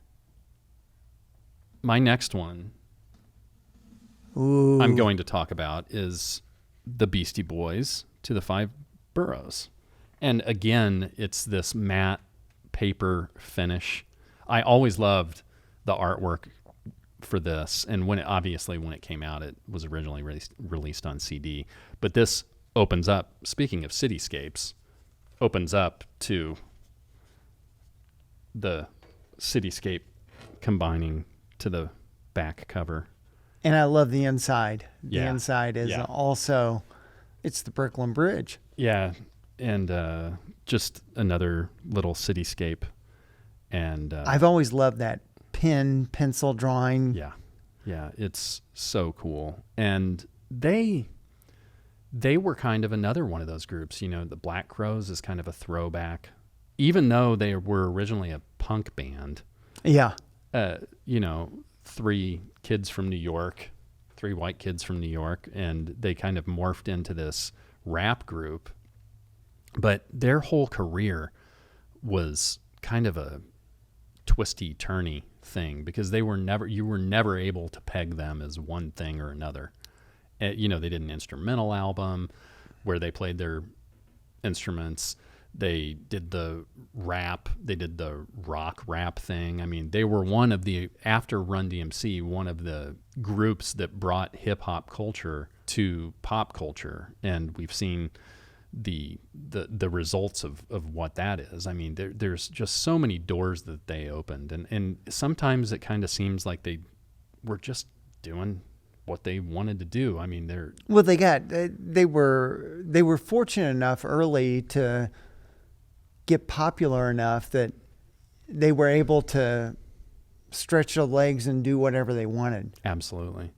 [SPEAKER 2] My next one
[SPEAKER 1] I'm
[SPEAKER 2] going to talk about is the Beastie Boys to the Five Boroughs. And again, it's this matte paper finish. I always loved the artwork for this, and when it came out, it was originally released on CD. But this opens up, speaking of cityscapes, opens up to the cityscape combining to the back cover.
[SPEAKER 1] And I love the inside. The
[SPEAKER 2] Yeah.
[SPEAKER 1] inside is
[SPEAKER 2] Yeah.
[SPEAKER 1] also, it's the Brooklyn Bridge.
[SPEAKER 2] Yeah, and just another little cityscape. And
[SPEAKER 1] I've always loved that pencil drawing.
[SPEAKER 2] Yeah, it's so cool. And they were kind of another one of those groups. The Black Crowes is kind of a throwback, even though they were originally a punk band.
[SPEAKER 1] Yeah.
[SPEAKER 2] Three white kids from New York, and they kind of morphed into this rap group. But their whole career was kind of a twisty, turny thing, because you were never able to peg them as one thing or another. They did an instrumental album where they played their instruments. They did the rap. They did the rock rap thing. I mean, they were one of the, after Run DMC, one of the groups that brought hip hop culture to pop culture. And we've seen the results of what that is. I mean, there's just so many doors that they opened. And sometimes it kind of seems like they were just doing what they wanted to do. I mean,
[SPEAKER 1] they were fortunate enough early to get popular enough that they were able to stretch their legs and do whatever they wanted.
[SPEAKER 2] Absolutely.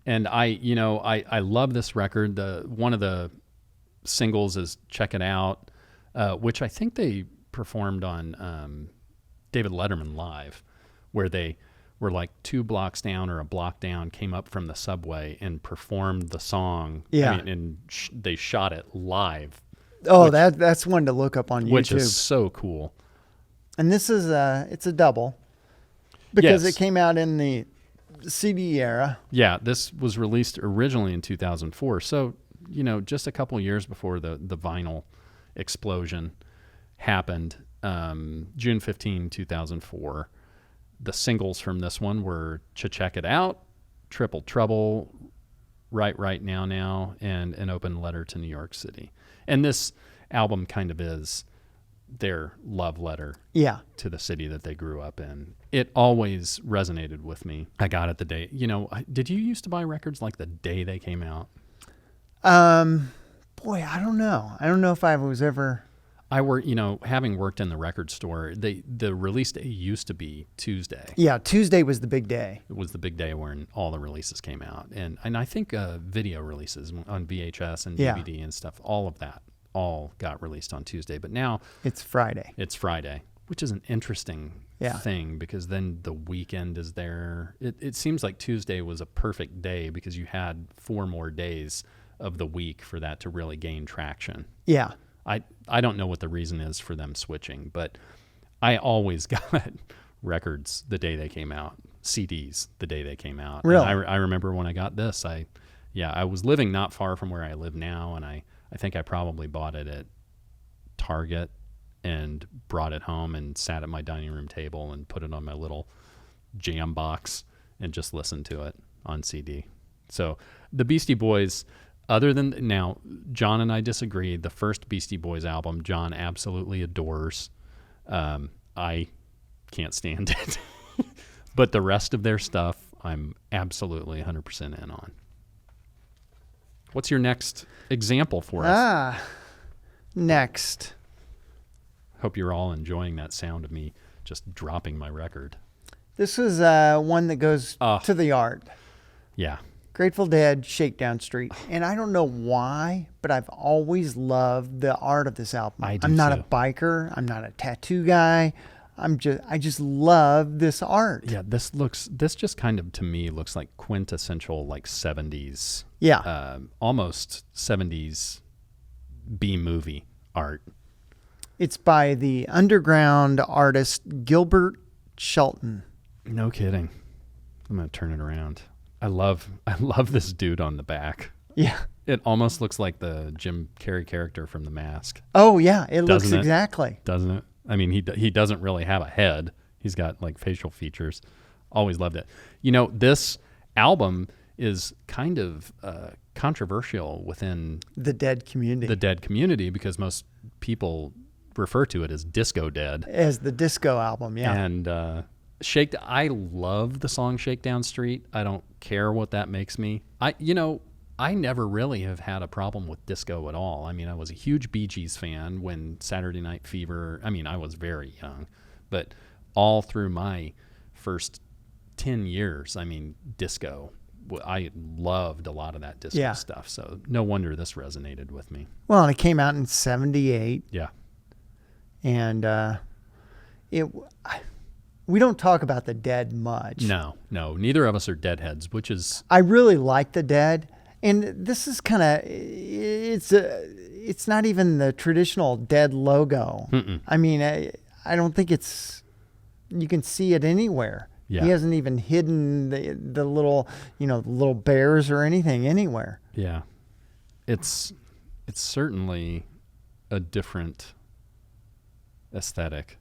[SPEAKER 2] And I love this record. One of the singles is Check It Out, which I think they performed on David Letterman Live, where they were like 2 blocks down or a block down, came up from the subway and performed the song.
[SPEAKER 1] Yeah.
[SPEAKER 2] I mean, and they shot it live.
[SPEAKER 1] Oh, that's one to look up on YouTube.
[SPEAKER 2] Which is so cool.
[SPEAKER 1] And this is it's a double because
[SPEAKER 2] Yes.
[SPEAKER 1] it came out in the CD era.
[SPEAKER 2] Yeah, this was released originally in 2004. So, just a couple years before the vinyl explosion happened, June 15, 2004. The singles from this one were Check It Out, Triple Trouble, Right Now, and An Open Letter to New York City. And this album kind of is their love letter to the city that they grew up in. It always resonated with me. I got it the day, did you used to buy records like the day they came out?
[SPEAKER 1] Boy, I don't know. I don't know if I was ever...
[SPEAKER 2] I work, having worked in the record store, the release day used to be Tuesday.
[SPEAKER 1] Yeah, Tuesday was the big day.
[SPEAKER 2] It was the big day when all the releases came out. And I think video releases on VHS and DVD and stuff, all of that, all got released on Tuesday. But now...
[SPEAKER 1] It's Friday.
[SPEAKER 2] It's Friday, which is an interesting thing because then the weekend is there. It seems like Tuesday was a perfect day because you had 4 more days of the week for that to really gain traction.
[SPEAKER 1] Yeah.
[SPEAKER 2] I don't know what the reason is for them switching, but I always got records the day they came out, CDs the day they came out.
[SPEAKER 1] Really?
[SPEAKER 2] And I remember when I got this, I was living not far from where I live now, and I think I probably bought it at Target and brought it home and sat at my dining room table and put it on my little jam box and just listened to it on CD. So the Beastie Boys... Other than now, John and I disagreed. The first Beastie Boys album, John absolutely adores. I can't stand it. But the rest of their stuff, I'm absolutely 100% in on. What's your next example for us?
[SPEAKER 1] Next.
[SPEAKER 2] Hope you're all enjoying that sound of me just dropping my record.
[SPEAKER 1] This is one that goes to the art.
[SPEAKER 2] Yeah.
[SPEAKER 1] Grateful Dead, Shakedown Street. And I don't know why, but I've always loved the art of this album. I'm not a biker. I'm not a tattoo guy. I just love this art.
[SPEAKER 2] Yeah, this just kind of, to me, looks like quintessential, like 70s.
[SPEAKER 1] Yeah.
[SPEAKER 2] Almost 70s B-movie art.
[SPEAKER 1] It's by the underground artist Gilbert Shelton.
[SPEAKER 2] No kidding. I'm going to turn it around. I love this dude on the back.
[SPEAKER 1] Yeah.
[SPEAKER 2] It almost looks like the Jim Carrey character from The Mask.
[SPEAKER 1] Oh, yeah. It looks exactly.
[SPEAKER 2] Doesn't it? I mean, he doesn't really have a head. He's got like facial features. Always loved it. This album is kind of controversial within
[SPEAKER 1] the Dead community.
[SPEAKER 2] Because most people refer to it as Disco Dead.
[SPEAKER 1] As the disco album, yeah.
[SPEAKER 2] And I love the song Shakedown Street. I don't care what that makes me. I never really have had a problem with disco at all. I mean, I was a huge Bee Gees fan when Saturday Night Fever, I was very young, but all through my first 10 years, disco, I loved a lot of that disco stuff. So no wonder this resonated with me.
[SPEAKER 1] Well, and it came out in 78.
[SPEAKER 2] Yeah.
[SPEAKER 1] And we don't talk about the Dead much.
[SPEAKER 2] No, neither of us are Deadheads, which is...
[SPEAKER 1] I really like the Dead, and this is kind of... It's not even the traditional Dead logo.
[SPEAKER 2] Mm-mm.
[SPEAKER 1] I don't think it's... You can see it anywhere.
[SPEAKER 2] Yeah.
[SPEAKER 1] He hasn't even hidden the little, little bears or anything anywhere.
[SPEAKER 2] Yeah. It's certainly a different aesthetic.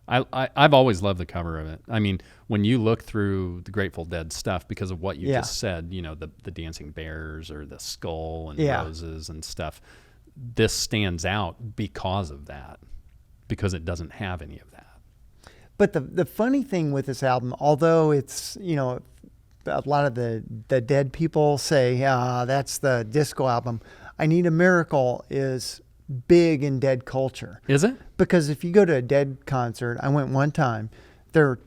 [SPEAKER 2] I've always loved the cover of it. I mean, when you look through the Grateful Dead stuff, because of what you just said, you know, the dancing bears or the skull and roses and stuff, this stands out because of that, because it doesn't have any of that.
[SPEAKER 1] But the funny thing with this album, although it's, you know, a lot of the Dead people say, that's the disco album, I Need a Miracle is big in Dead culture.
[SPEAKER 2] Is it?
[SPEAKER 1] Because if you go to a Dead concert, I went one time, there are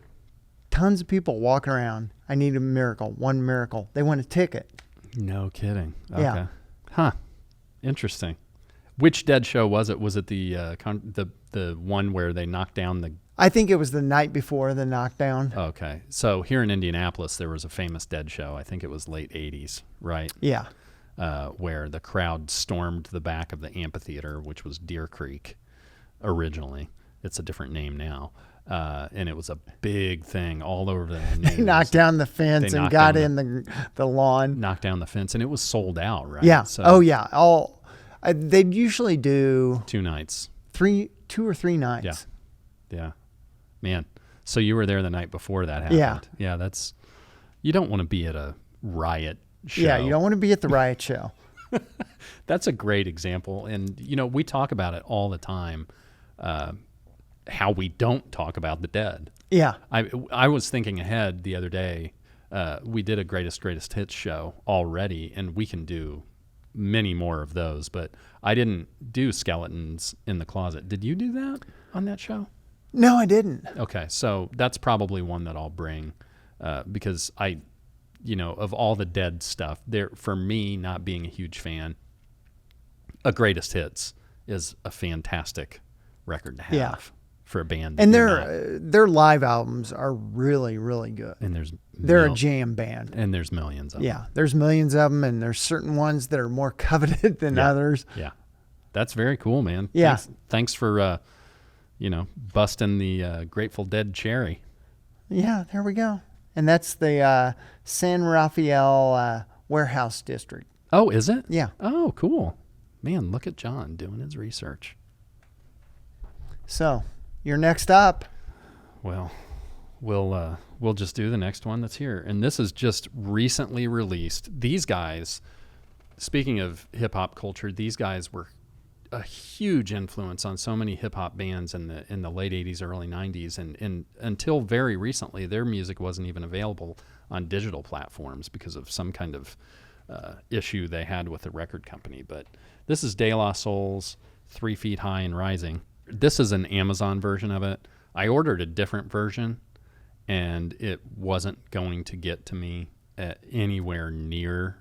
[SPEAKER 1] tons of people walking around, I need a miracle, one miracle. They want a ticket.
[SPEAKER 2] No kidding. Okay.
[SPEAKER 1] Yeah.
[SPEAKER 2] Huh. Interesting. Which Dead show was it? Was it the one where they knocked down the...
[SPEAKER 1] I think it was the night before the knockdown.
[SPEAKER 2] Okay. So here in Indianapolis, there was a famous Dead show. I think it was late 80s, right?
[SPEAKER 1] Yeah.
[SPEAKER 2] Where the crowd stormed the back of the amphitheater, which was Deer Creek originally. It's a different name now. And it was a big thing all over the news.
[SPEAKER 1] They knocked down the fence and got in the lawn.
[SPEAKER 2] Knocked down the fence, and it was sold out, right?
[SPEAKER 1] Yeah.
[SPEAKER 2] So
[SPEAKER 1] yeah. They'd usually do
[SPEAKER 2] 2 nights.
[SPEAKER 1] 2 or 3 nights.
[SPEAKER 2] Yeah. Man. So you were there the night before that happened.
[SPEAKER 1] Yeah.
[SPEAKER 2] Yeah, that's... You don't want to be at a riot show.
[SPEAKER 1] Yeah, you don't want to be at the riot show.
[SPEAKER 2] That's a great example. And, you know, we talk about it all the time, how we don't talk about the Dead.
[SPEAKER 1] Yeah.
[SPEAKER 2] I was thinking ahead the other day. We did a greatest hits show already, and we can do many more of those, but I didn't do Skeletons in the Closet. Did you do that on that show?
[SPEAKER 1] No, I didn't.
[SPEAKER 2] Okay, so that's probably one that I'll bring because I, you know, of all the Dead stuff, there for me, not being a huge fan, a greatest hits is a fantastic record to have for a band.
[SPEAKER 1] And their live albums are really, really good.
[SPEAKER 2] And
[SPEAKER 1] they're a jam band.
[SPEAKER 2] And there's millions of them.
[SPEAKER 1] Yeah, there's millions of them, and there's certain ones that are more coveted than others.
[SPEAKER 2] Yeah, that's very cool, man.
[SPEAKER 1] Yeah.
[SPEAKER 2] Thanks for, you know, busting the Grateful Dead cherry.
[SPEAKER 1] Yeah, there we go. And that's the San Rafael Warehouse District.
[SPEAKER 2] Oh, is it?
[SPEAKER 1] Yeah.
[SPEAKER 2] Oh, cool. Man, look at John doing his research.
[SPEAKER 1] So, you're next up.
[SPEAKER 2] Well, we'll just do the next one that's here. And this is just recently released. These guys, speaking of hip-hop culture, these guys were a huge influence on so many hip-hop bands in the late 80s, early 90s. And until very recently, their music wasn't even available on digital platforms because of some kind of issue they had with the record company. But this is De La Soul's 3 Feet High and Rising. This is an Amazon version of it. I ordered a different version, and it wasn't going to get to me anywhere near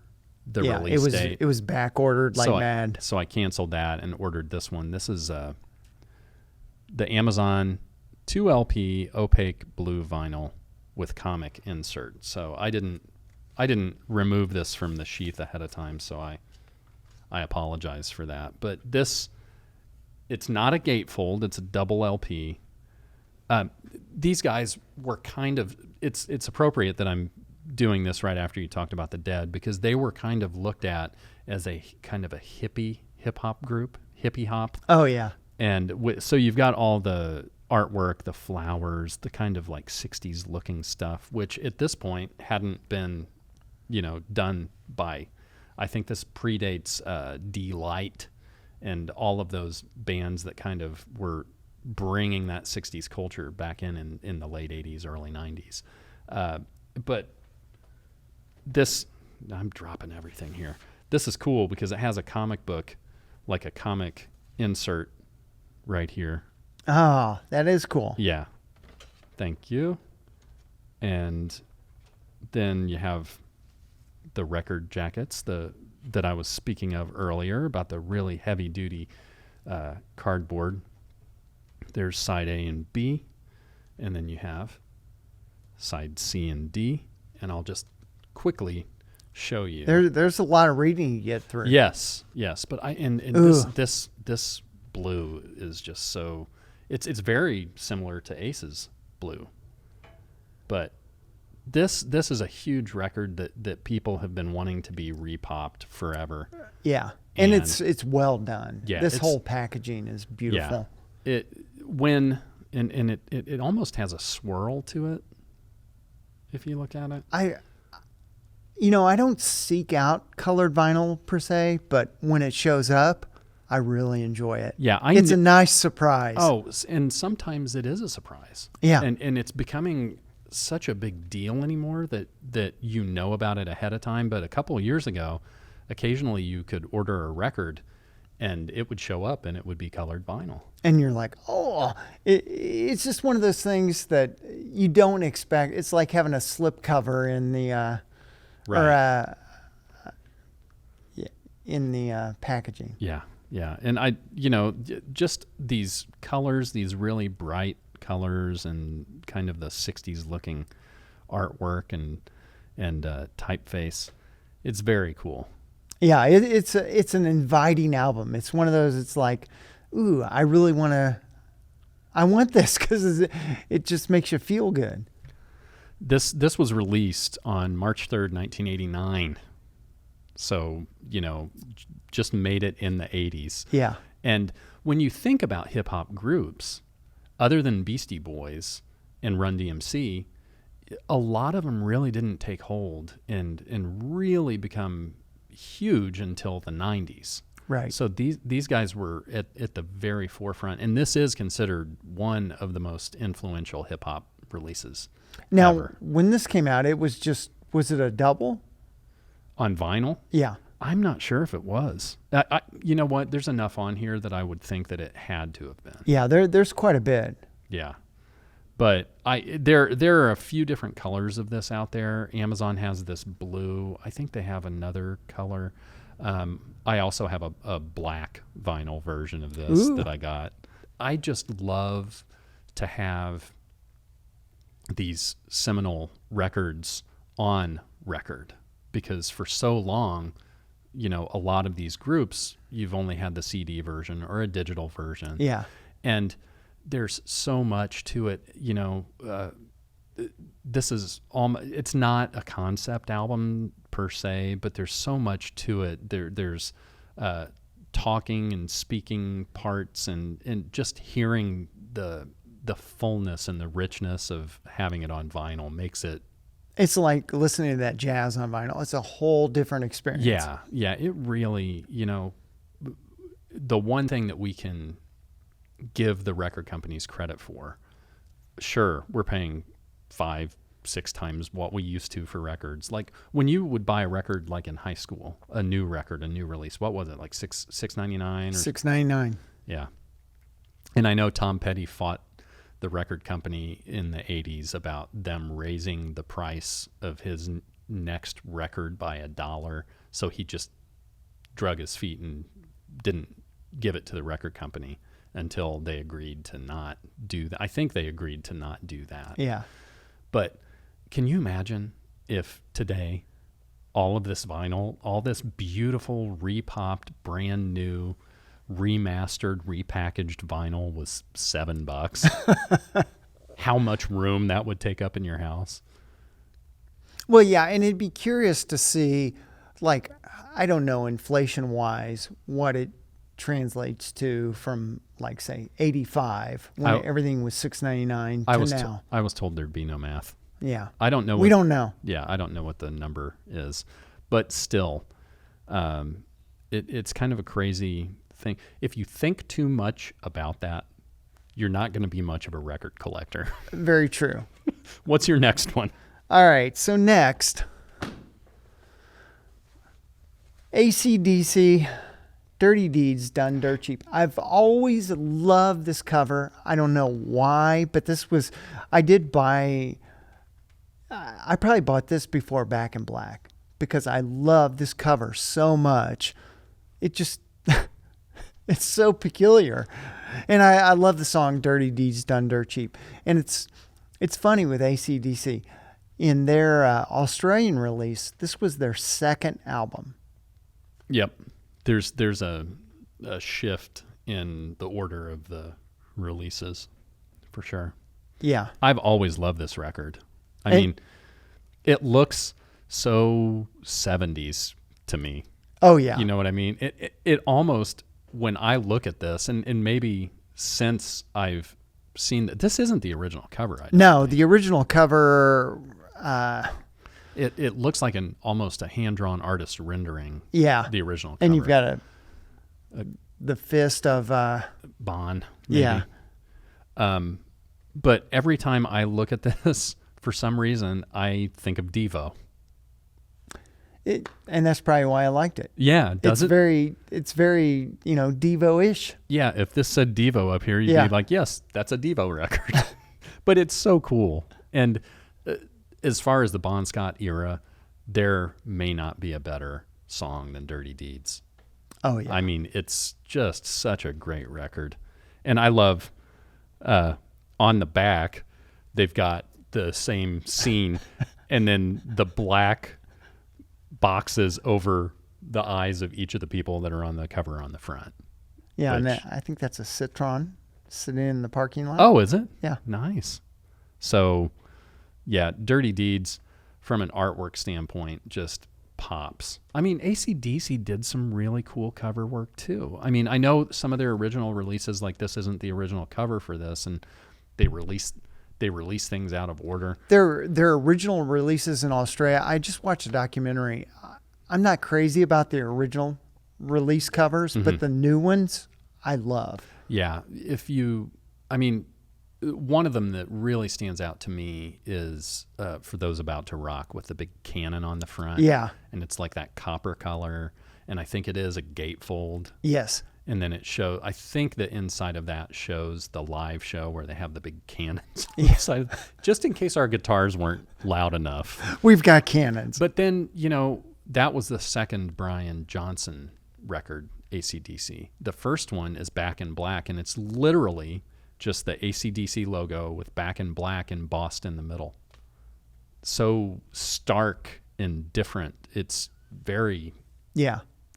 [SPEAKER 2] the release date.
[SPEAKER 1] It was back ordered like mad.
[SPEAKER 2] So I canceled that and ordered this one. This is the Amazon 2LP opaque blue vinyl with comic insert. So I didn't remove this from the sheath ahead of time, so I apologize for that. But this, it's not a gatefold, it's a double LP. These guys were kind of, it's appropriate that I'm doing this right after you talked about the Dead, because they were kind of looked at as a kind of a hippie hip-hop group, hippie hop.
[SPEAKER 1] Oh, yeah.
[SPEAKER 2] And so you've got all the artwork, the flowers, the kind of like 60s looking stuff, which at this point hadn't been, you know, done by, I think this predates D-Light and all of those bands that kind of were bringing that 60s culture back in the late 80s, early 90s. But this, I'm dropping everything here. This is cool because it has a comic book, like a comic insert right here.
[SPEAKER 1] Oh, that is cool.
[SPEAKER 2] Yeah. Thank you. And then you have the record jackets that I was speaking of earlier about the really heavy duty cardboard. There's side A and B, and then you have side C and D, and I'll just quickly show you.
[SPEAKER 1] There's a lot of reading you get through.
[SPEAKER 2] Yes, but this blue is just so, it's very similar to Ace's blue, but this is a huge record that people have been wanting to be repopped forever.
[SPEAKER 1] Yeah, and it's well done.
[SPEAKER 2] Yeah,
[SPEAKER 1] this whole packaging is beautiful.
[SPEAKER 2] Yeah. it almost has a swirl to it if you look at it.
[SPEAKER 1] I don't seek out colored vinyl per se, but when it shows up, I really enjoy it.
[SPEAKER 2] Yeah,
[SPEAKER 1] it's a nice surprise.
[SPEAKER 2] Oh, and sometimes it is a surprise.
[SPEAKER 1] Yeah.
[SPEAKER 2] And it's becoming such a big deal anymore that you know about it ahead of time. But a couple of years ago, occasionally you could order a record and it would show up and it would be colored vinyl.
[SPEAKER 1] And you're like, it's just one of those things that you don't expect. It's like having a slip cover in the in the packaging.
[SPEAKER 2] Yeah. Yeah. And just these colors, these really bright colors and kind of the 60s looking artwork and typeface. It's very cool.
[SPEAKER 1] Yeah, it's an inviting album. It's one of those, it's like, ooh, I want this because it just makes you feel good.
[SPEAKER 2] This was released on March 3rd, 1989. So, just made it in the 80s.
[SPEAKER 1] Yeah.
[SPEAKER 2] And when you think about hip hop groups, other than Beastie Boys and Run DMC, a lot of them really didn't take hold and really become huge until the 90s.
[SPEAKER 1] Right.
[SPEAKER 2] So these guys were at the very forefront, and this is considered one of the most influential hip hop releases.
[SPEAKER 1] Now,
[SPEAKER 2] ever.
[SPEAKER 1] When this came out, was it a double?
[SPEAKER 2] On vinyl?
[SPEAKER 1] Yeah.
[SPEAKER 2] I'm not sure if it was. You know what? There's enough on here that I would think that it had to have been.
[SPEAKER 1] Yeah, there's quite a bit.
[SPEAKER 2] Yeah. But there are a few different colors of this out there. Amazon has this blue. I think they have another color. I also have a black vinyl version of this that I got. I just love to have these seminal records on record because for so long, a lot of these groups, you've only had the CD version or a digital version.
[SPEAKER 1] Yeah.
[SPEAKER 2] And there's so much to it, this is it's not a concept album per se, but there's so much to it. There's talking and speaking parts and just hearing the fullness and the richness of having it on vinyl makes it.
[SPEAKER 1] It's like listening to that jazz on vinyl. It's a whole different experience.
[SPEAKER 2] Yeah. Yeah. It really, the one thing that we can give the record companies credit for, sure, we're paying 5-6 times what we used to for records. Like when you would buy a record, like in high school, a new record, a new release, what was it? Like $6.99 or
[SPEAKER 1] $6.99.
[SPEAKER 2] Yeah. And I know Tom Petty fought the record company in the 80s about them raising the price of his next record by $1. So he just drug his feet and didn't give it to the record company until they agreed to not do that. I think they agreed to not do that.
[SPEAKER 1] Yeah.
[SPEAKER 2] But can you imagine if today all of this vinyl, all this beautiful, repopped, brand new, remastered, repackaged vinyl was $7? How much room that would take up in your house?
[SPEAKER 1] Well, yeah, and it'd be curious to see, like, I don't know, inflation-wise, what it translates to from, like, say, 85 when everything was $6.99 to now.
[SPEAKER 2] I was told there'd be no math.
[SPEAKER 1] Yeah.
[SPEAKER 2] I don't know.
[SPEAKER 1] We don't know.
[SPEAKER 2] Yeah, I don't know what the number is, but still, it's kind of a crazy thing. If you think too much about that, you're not going to be much of a record collector.
[SPEAKER 1] Very true.
[SPEAKER 2] What's your next one?
[SPEAKER 1] All right. So next, AC/DC, Dirty Deeds Done Dirt Cheap. I've always loved this cover. I don't know why, but I probably bought this before Back in Black because I love this cover so much. It just, it's so peculiar. And I love the song Dirty Deeds Done Dirt Cheap. And it's funny with AC/DC. In their Australian release, this was their second album.
[SPEAKER 2] Yep. There's a shift in the order of the releases, for sure.
[SPEAKER 1] Yeah.
[SPEAKER 2] I've always loved this record. I mean, it looks so 70s to me.
[SPEAKER 1] Oh, yeah.
[SPEAKER 2] You know what I mean? It almost, when I look at this, and maybe since I've seen that, this isn't the original cover. I don't
[SPEAKER 1] No,
[SPEAKER 2] think.
[SPEAKER 1] the original cover.
[SPEAKER 2] It looks like almost a hand-drawn artist rendering.
[SPEAKER 1] Yeah,
[SPEAKER 2] The original cover.
[SPEAKER 1] and you've got the fist of.
[SPEAKER 2] Bond. Maybe.
[SPEAKER 1] Yeah.
[SPEAKER 2] But every time I look at this, for some reason, I think of Devo.
[SPEAKER 1] And that's probably why I liked it.
[SPEAKER 2] Yeah, does it?
[SPEAKER 1] It's very, Devo-ish.
[SPEAKER 2] Yeah, if this said Devo up here, you'd
[SPEAKER 1] Yeah.
[SPEAKER 2] be like, yes, that's a Devo record. But it's so cool. And as far as the Bon Scott era, there may not be a better song than Dirty Deeds.
[SPEAKER 1] Oh, yeah.
[SPEAKER 2] I mean, it's just such a great record. And I love, on the back, they've got the same scene and then the black boxes over the eyes of each of the people that are on the cover on the front.
[SPEAKER 1] Yeah, and
[SPEAKER 2] which-
[SPEAKER 1] I think that's a Citron sitting in the parking lot.
[SPEAKER 2] Oh, is it?
[SPEAKER 1] Yeah.
[SPEAKER 2] Nice. So, yeah, Dirty Deeds, from an artwork standpoint, just pops. I mean, AC/DC did some really cool cover work too. I mean, I know some of their original releases, like this isn't the original cover for this, and they release things out of order.
[SPEAKER 1] Their original releases in Australia, I just watched a documentary. I'm not crazy about the original release covers, but the new ones I love.
[SPEAKER 2] Yeah, one of them that really stands out to me is for those about to rock with the big cannon on the front.
[SPEAKER 1] Yeah.
[SPEAKER 2] And it's like that copper color, and I think it is a gatefold.
[SPEAKER 1] Yes.
[SPEAKER 2] And then I think the inside of that shows the live show where they have the big cannons on the side, just in case our guitars weren't loud enough.
[SPEAKER 1] We've got cannons.
[SPEAKER 2] But then, that was the second Brian Johnson record, AC/DC. The first one is Back in Black, and it's literally just the AC/DC logo with Back in Black embossed in the middle. So stark and different. It's very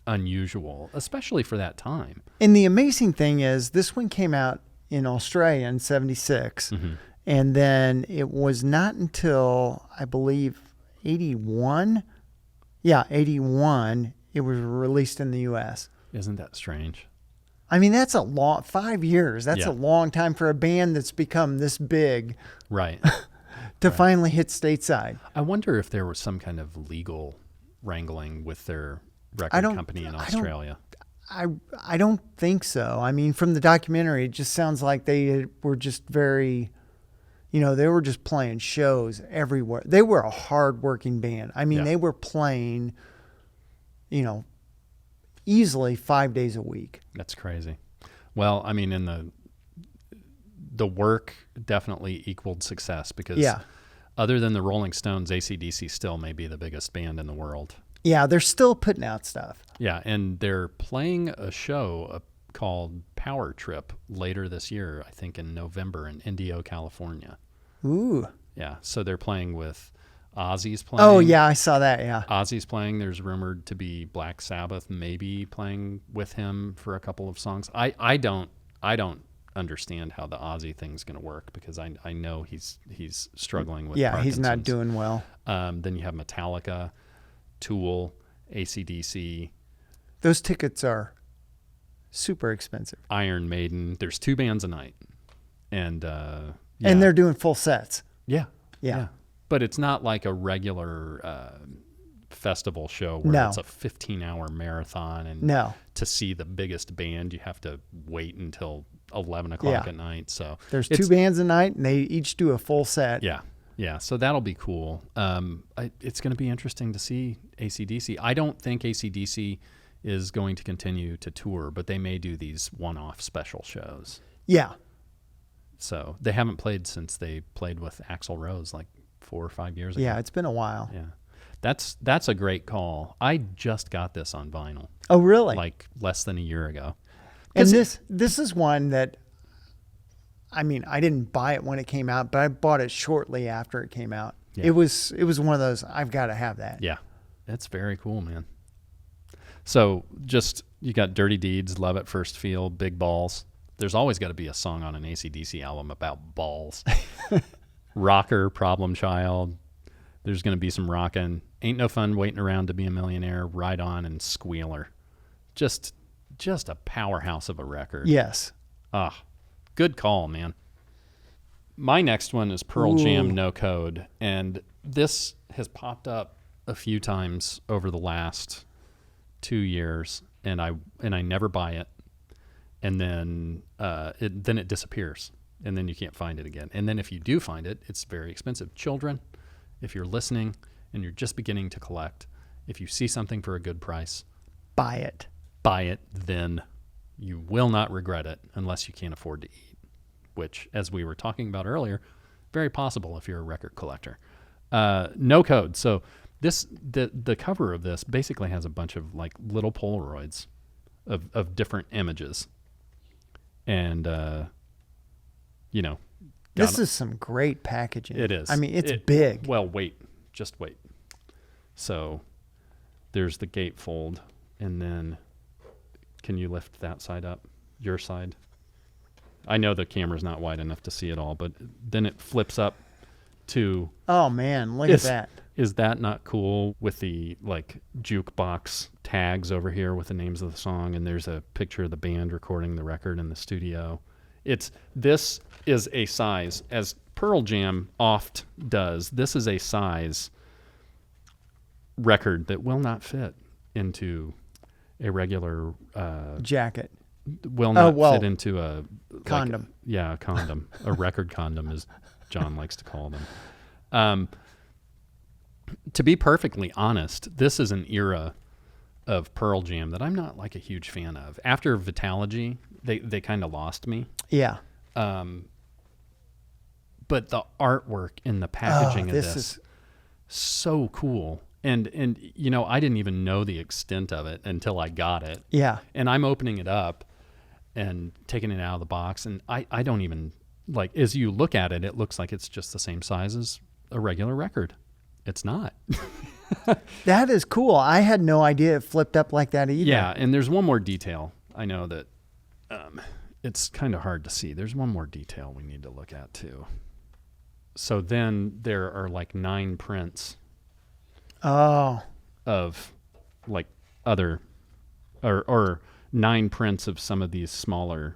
[SPEAKER 2] unusual, especially for that time.
[SPEAKER 1] And the amazing thing is this one came out in Australia in 76. And then it was not until, I believe, 81. Yeah, 81, it was released in the U.S.
[SPEAKER 2] Isn't that strange?
[SPEAKER 1] I mean, that's 5 years. That's
[SPEAKER 2] Yeah.
[SPEAKER 1] a long time for a band that's become this big
[SPEAKER 2] Right.
[SPEAKER 1] to finally hit stateside.
[SPEAKER 2] I wonder if there was some kind of legal wrangling with their record company in Australia.
[SPEAKER 1] I don't think so. I mean, from the documentary, it just sounds like they were just very, they were just playing shows everywhere. They were a hard-working band. I mean,
[SPEAKER 2] Yeah.
[SPEAKER 1] they were playing, easily 5 days a week.
[SPEAKER 2] That's crazy. Well, I mean, the work definitely equaled success because other than the Rolling Stones, AC/DC still may be the biggest band in the world.
[SPEAKER 1] Yeah, they're still putting out stuff.
[SPEAKER 2] Yeah, and they're playing a show called Power Trip later this year, I think in November in Indio, California.
[SPEAKER 1] Ooh.
[SPEAKER 2] Yeah, so they're playing with Ozzy's playing.
[SPEAKER 1] Oh, yeah, I saw that, yeah.
[SPEAKER 2] Ozzy's playing. There's rumored to be Black Sabbath maybe playing with him for a couple of songs. I don't understand how the Ozzy thing's going to work because I know he's struggling with
[SPEAKER 1] Yeah, he's not
[SPEAKER 2] Parkinson's.
[SPEAKER 1] doing well.
[SPEAKER 2] Then you have Metallica, Tool, AC/DC,
[SPEAKER 1] Those tickets are super expensive.
[SPEAKER 2] Iron Maiden. There's 2 bands a night, and
[SPEAKER 1] And they're doing full sets.
[SPEAKER 2] yeah.
[SPEAKER 1] Yeah.
[SPEAKER 2] But it's not like a regular festival show where
[SPEAKER 1] No.
[SPEAKER 2] it's a 15-hour marathon, and
[SPEAKER 1] No.
[SPEAKER 2] to see the biggest band, you have to wait until 11 o'clock at night. So
[SPEAKER 1] There's
[SPEAKER 2] it's-
[SPEAKER 1] 2 bands a night, and they each do a full set.
[SPEAKER 2] Yeah. So that'll be cool. It's going to be interesting to see AC/DC. I don't think AC/DC is going to continue to tour, but they may do these one-off special shows.
[SPEAKER 1] Yeah.
[SPEAKER 2] So they haven't played since they played with Axl Rose like 4 or 5 years ago.
[SPEAKER 1] Yeah, it's been a while.
[SPEAKER 2] Yeah. That's a great call. I just got this on vinyl
[SPEAKER 1] Oh, really?
[SPEAKER 2] like less than a year ago.
[SPEAKER 1] And this is one that, I mean, I didn't buy it when it came out, but I bought it shortly after it came out.
[SPEAKER 2] Yeah.
[SPEAKER 1] It was one of those, I've got to have that.
[SPEAKER 2] Yeah. That's very cool, man. So just, you got Dirty Deeds, Love at First Feel, Big Balls. There's always got to be a song on an AC/DC album about balls. Rocker, Problem Child. There's going to be some rockin'. Ain't No Fun Waiting Around to Be a Millionaire, Ride On, and Squealer. Just a powerhouse of a record.
[SPEAKER 1] Yes.
[SPEAKER 2] Ah, Good call, man. My next one is Pearl Jam
[SPEAKER 1] Ooh.
[SPEAKER 2] No Code, and this has popped up a few times over the last 2 years, and I never buy it, and then it disappears, and then you can't find it again. And then if you do find it, it's very expensive. Children, if you're listening and you're just beginning to collect, if you see something for a good price,
[SPEAKER 1] Buy it.
[SPEAKER 2] buy it. Then you will not regret it unless you can't afford to eat, which, as we were talking about earlier, very possible if you're a record collector. No Code. So the cover of this basically has a bunch of like little Polaroids of different images, and
[SPEAKER 1] This is some great packaging.
[SPEAKER 2] it is.
[SPEAKER 1] I mean, it's big.
[SPEAKER 2] Well, just wait. So there's the gatefold, and then can you lift that side up? Your side. I know the camera's not wide enough to see it all, but then it flips up to.
[SPEAKER 1] Oh man, look at that.
[SPEAKER 2] Is that not cool with the like jukebox tags over here with the names of the song, and there's a picture of the band recording the record in the studio. This is a size, as Pearl Jam oft does, this is a size record that will not fit into a regular
[SPEAKER 1] Jacket.
[SPEAKER 2] Will not fit into a
[SPEAKER 1] condom.
[SPEAKER 2] A condom. A record condom, as John likes to call them. To be perfectly honest, this is an era of Pearl Jam that I'm not like a huge fan of. After Vitalogy, they kind of lost me.
[SPEAKER 1] Yeah.
[SPEAKER 2] But the artwork and the packaging of
[SPEAKER 1] this
[SPEAKER 2] this
[SPEAKER 1] is
[SPEAKER 2] so cool. And I didn't even know the extent of it until I got it.
[SPEAKER 1] Yeah.
[SPEAKER 2] And I'm opening it up and taking it out of the box, and I don't even, like, as you look at it, it looks like it's just the same size as a regular record. It's not.
[SPEAKER 1] That is cool. I had no idea it flipped up like that either.
[SPEAKER 2] Yeah, and there's one more detail. I know that it's kind of hard to see. There's one more detail we need to look at, too. So then there are like 9 prints
[SPEAKER 1] Oh.
[SPEAKER 2] of like other or 9 prints of some of these smaller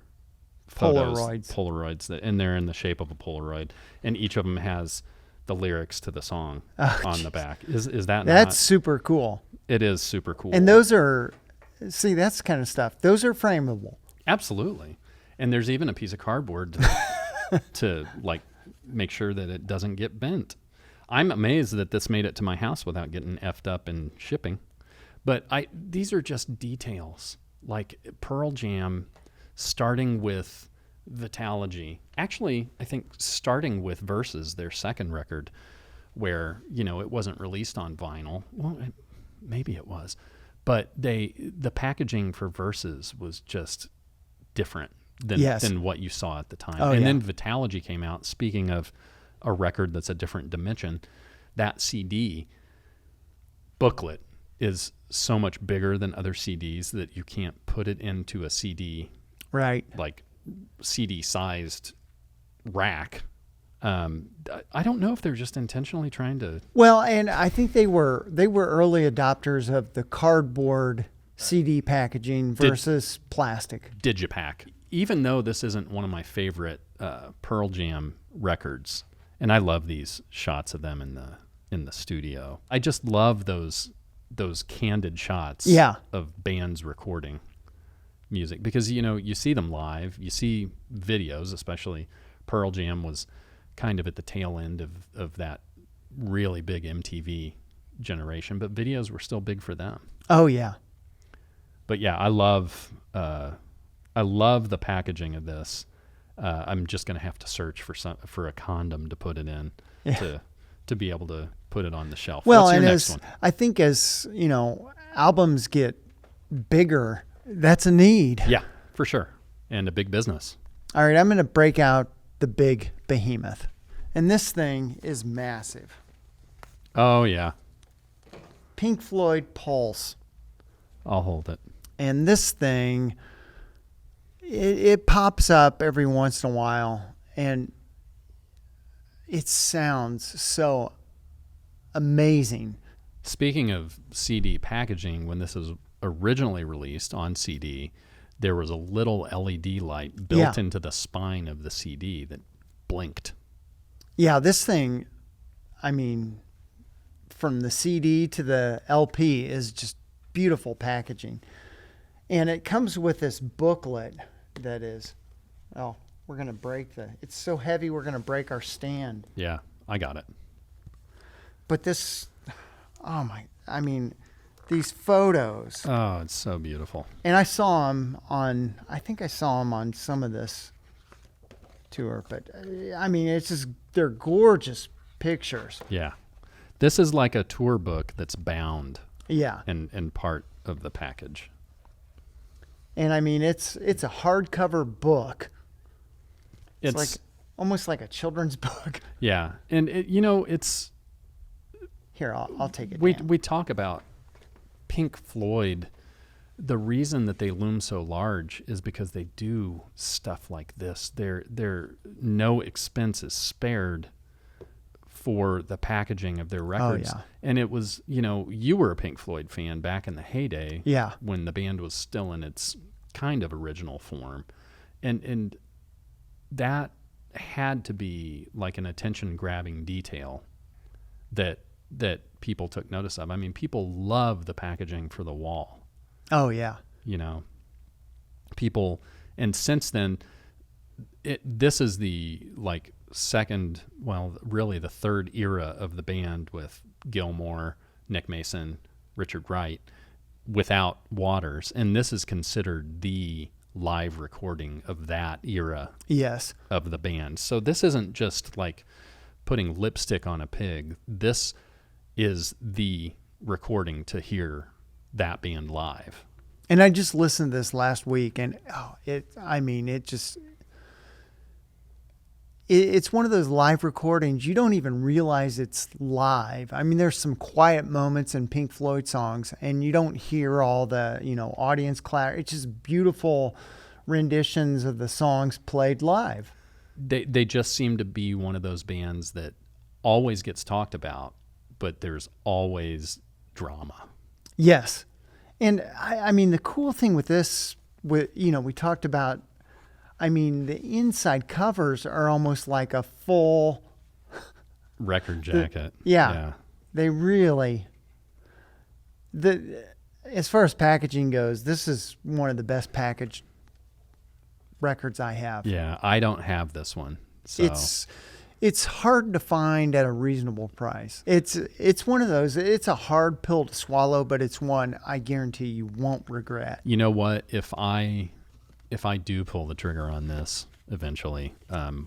[SPEAKER 2] photos, Polaroids and they're in the shape of a Polaroid, and each of them has the lyrics to the song on the back. Is that
[SPEAKER 1] That's super cool.
[SPEAKER 2] It is super cool.
[SPEAKER 1] And those are, see, that's the kind of stuff. Those are frameable.
[SPEAKER 2] Absolutely. And there's even a piece of cardboard to like make sure that it doesn't get bent. I'm amazed that this made it to my house without getting effed up in shipping. But these are just details. Like Pearl Jam starting with Vitalogy. Actually, I think starting with Versus, their second record, where, it wasn't released on vinyl. Well, maybe it was. But the packaging for Versus was just different than what you saw at the time. Then Vitalogy came out. Speaking of a record that's a different dimension, that CD booklet is so much bigger than other CDs that you can't put it into a CD,
[SPEAKER 1] right?
[SPEAKER 2] Like CD-sized rack. I don't know if they're just intentionally trying to.
[SPEAKER 1] Well, and I think they were early adopters of the cardboard CD packaging versus plastic.
[SPEAKER 2] Digipack. Even though this isn't one of my favorite Pearl Jam records, and I love these shots of them in the studio. I just love those candid shots of bands recording music, because you see them live, you see videos, especially Pearl Jam was kind of at the tail end of that really big MTV generation, but videos were still big for them.
[SPEAKER 1] Oh yeah.
[SPEAKER 2] But yeah, I love the packaging of this. I'm just going to have to search for a condom to put it in to be able to put it on the shelf.
[SPEAKER 1] Well,
[SPEAKER 2] What's your
[SPEAKER 1] and
[SPEAKER 2] next one?
[SPEAKER 1] I think as albums get bigger, that's a need.
[SPEAKER 2] Yeah, for sure, and a big business.
[SPEAKER 1] All right, I'm going to break out the big behemoth, and this thing is massive.
[SPEAKER 2] Oh yeah,
[SPEAKER 1] Pink Floyd Pulse.
[SPEAKER 2] I'll hold it.
[SPEAKER 1] And this thing, it pops up every once in a while, and it sounds so amazing.
[SPEAKER 2] Speaking of CD packaging, when this was originally released on CD, there was a little LED light built into the spine of the CD that blinked.
[SPEAKER 1] Yeah, this thing, I mean, from the CD to the LP is just beautiful packaging. And it comes with this booklet that is, oh, we're going to break it's so heavy we're going to break our stand.
[SPEAKER 2] Yeah, I got it.
[SPEAKER 1] But this, I mean, these photos.
[SPEAKER 2] Oh, it's so beautiful.
[SPEAKER 1] And I saw them I think I saw them on some of this tour. But, I mean, it's just, they're gorgeous pictures.
[SPEAKER 2] Yeah. This is like a tour book that's bound.
[SPEAKER 1] Yeah.
[SPEAKER 2] And part of the package.
[SPEAKER 1] And, I mean, it's a hardcover book. It's like almost like a children's book.
[SPEAKER 2] Yeah. And, it's...
[SPEAKER 1] Here, I'll take it down.
[SPEAKER 2] We talk about Pink Floyd. The reason that they loom so large is because they do stuff like this. They're no expense is spared for the packaging of their records.
[SPEAKER 1] Oh, yeah.
[SPEAKER 2] And it was, you were a Pink Floyd fan back in the heyday.
[SPEAKER 1] Yeah.
[SPEAKER 2] When the band was still in its kind of original form. And that had to be like an attention-grabbing detail that people took notice of. I mean, people love the packaging for the wall.
[SPEAKER 1] Oh, yeah.
[SPEAKER 2] People, and since then, this is the second, well, really the third era of the band with Gilmour, Nick Mason, Richard Wright, without Waters, and this is considered the live recording of that era.
[SPEAKER 1] Yes.
[SPEAKER 2] Of the band. So this isn't just like putting lipstick on a pig. This is the recording to hear that band live.
[SPEAKER 1] And I just listened to this last week, and it's one of those live recordings. You don't even realize it's live. I mean, there's some quiet moments in Pink Floyd songs, and you don't hear all the, audience clatter. It's just beautiful renditions of the songs played live.
[SPEAKER 2] They just seem to be one of those bands that always gets talked about, but there's always drama.
[SPEAKER 1] Yes. And I mean, the cool thing with this, we talked about, I mean, the inside covers are almost like a full
[SPEAKER 2] record jacket.
[SPEAKER 1] Yeah. They really, as far as packaging goes, this is one of the best packaged records I have.
[SPEAKER 2] Yeah, I don't have this one. So
[SPEAKER 1] it's hard to find at a reasonable price. It's one of those, it's a hard pill to swallow, but it's one I guarantee you won't regret.
[SPEAKER 2] You know what? If I do pull the trigger on this eventually,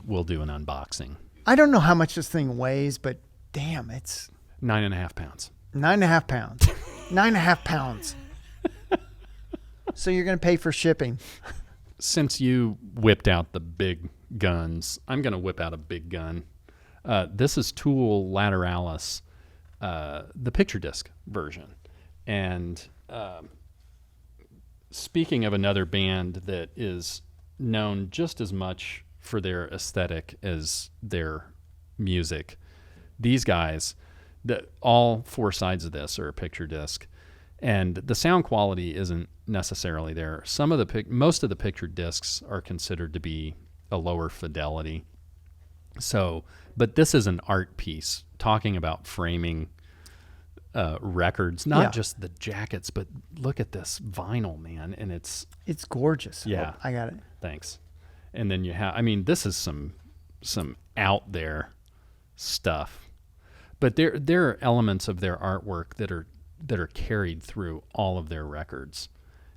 [SPEAKER 2] we'll do an unboxing.
[SPEAKER 1] I don't know how much this thing weighs, but damn, it's
[SPEAKER 2] 9.5 pounds.
[SPEAKER 1] 9.5 pounds. 9.5 pounds. So you're going to pay for shipping.
[SPEAKER 2] Since you whipped out the big guns, I'm going to whip out a big gun. This is Tool Lateralis, the picture disc version. And speaking of another band that is known just as much for their aesthetic as their music, these guys, all four sides of this are a picture disc. And the sound quality isn't necessarily there. Most of the picture discs are considered to be a lower fidelity. So, but this is an art piece talking about framing records, not just the jackets, but look at this vinyl, man. And it's
[SPEAKER 1] gorgeous.
[SPEAKER 2] Yeah.
[SPEAKER 1] Oh, I got it.
[SPEAKER 2] Thanks. And then this is some out there stuff, but there are elements of their artwork that are carried through all of their records.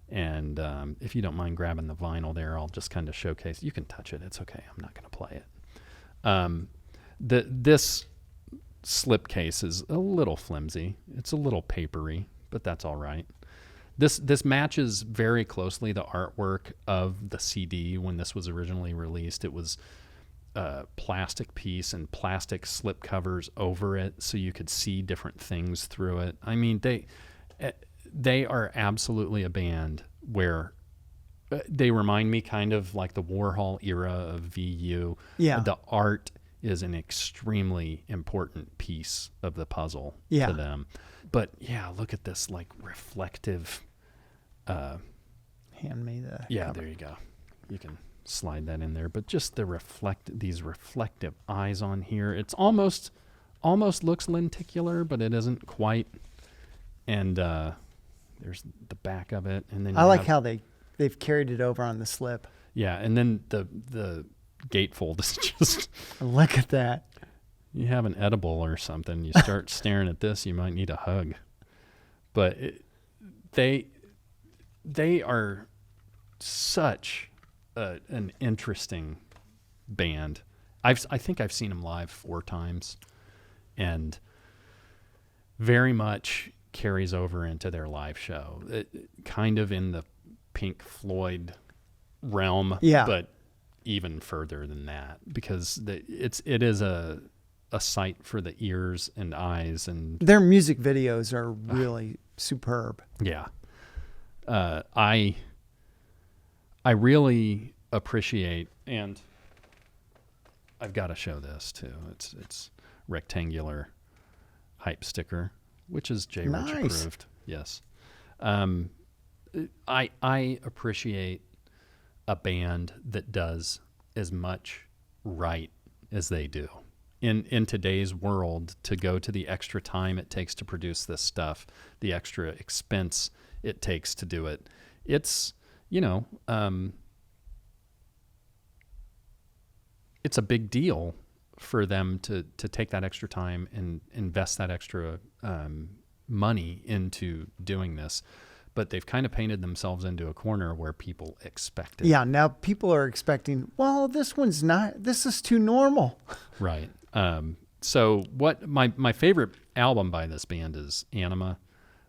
[SPEAKER 2] And if you don't mind grabbing the vinyl there, I'll just kind of showcase. You can touch it. It's okay. I'm not going to play it. This slipcase is a little flimsy. It's a little papery, but that's all right. This matches very closely the artwork of the CD when this was originally released. It was a plastic piece and plastic slip covers over it so you could see different things through it. I mean, they are absolutely a band where they remind me kind of like the Warhol era of VU.
[SPEAKER 1] Yeah.
[SPEAKER 2] The art is an extremely important piece of the puzzle to them. But yeah, look at this like reflective
[SPEAKER 1] hand me the
[SPEAKER 2] Yeah,
[SPEAKER 1] cover.
[SPEAKER 2] there you go. You can slide that in there. But just these reflective eyes on here. It's almost looks lenticular, but it isn't quite. And there's the back of it, and then
[SPEAKER 1] I like how they've carried it over on the slip.
[SPEAKER 2] Yeah, and then the gatefold is just.
[SPEAKER 1] Look at that.
[SPEAKER 2] You have an edible or something. You start staring at this, you might need a hug. But they are such an interesting band. I think I've seen them live 4 times, and very much carries over into their live show. Kind of in the Pink Floyd realm,
[SPEAKER 1] Yeah.
[SPEAKER 2] but even further than that, because it is a sight for the ears and eyes, and
[SPEAKER 1] Their music videos are really superb.
[SPEAKER 2] yeah. I really appreciate, and I've got to show this too. It's rectangular hype sticker, which is J. Rich
[SPEAKER 1] Nice.
[SPEAKER 2] approved. Yes. I appreciate a band that does as much right as they do. In today's world, to go to the extra time it takes to produce this stuff, the extra expense it takes to do it, it's, it's a big deal for them to take that extra time and invest that extra money into doing this. But they've kind of painted themselves into a corner where people expect it.
[SPEAKER 1] Yeah, now people are expecting, well, this is too normal.
[SPEAKER 2] Right. So what my favorite album by this band is Anima,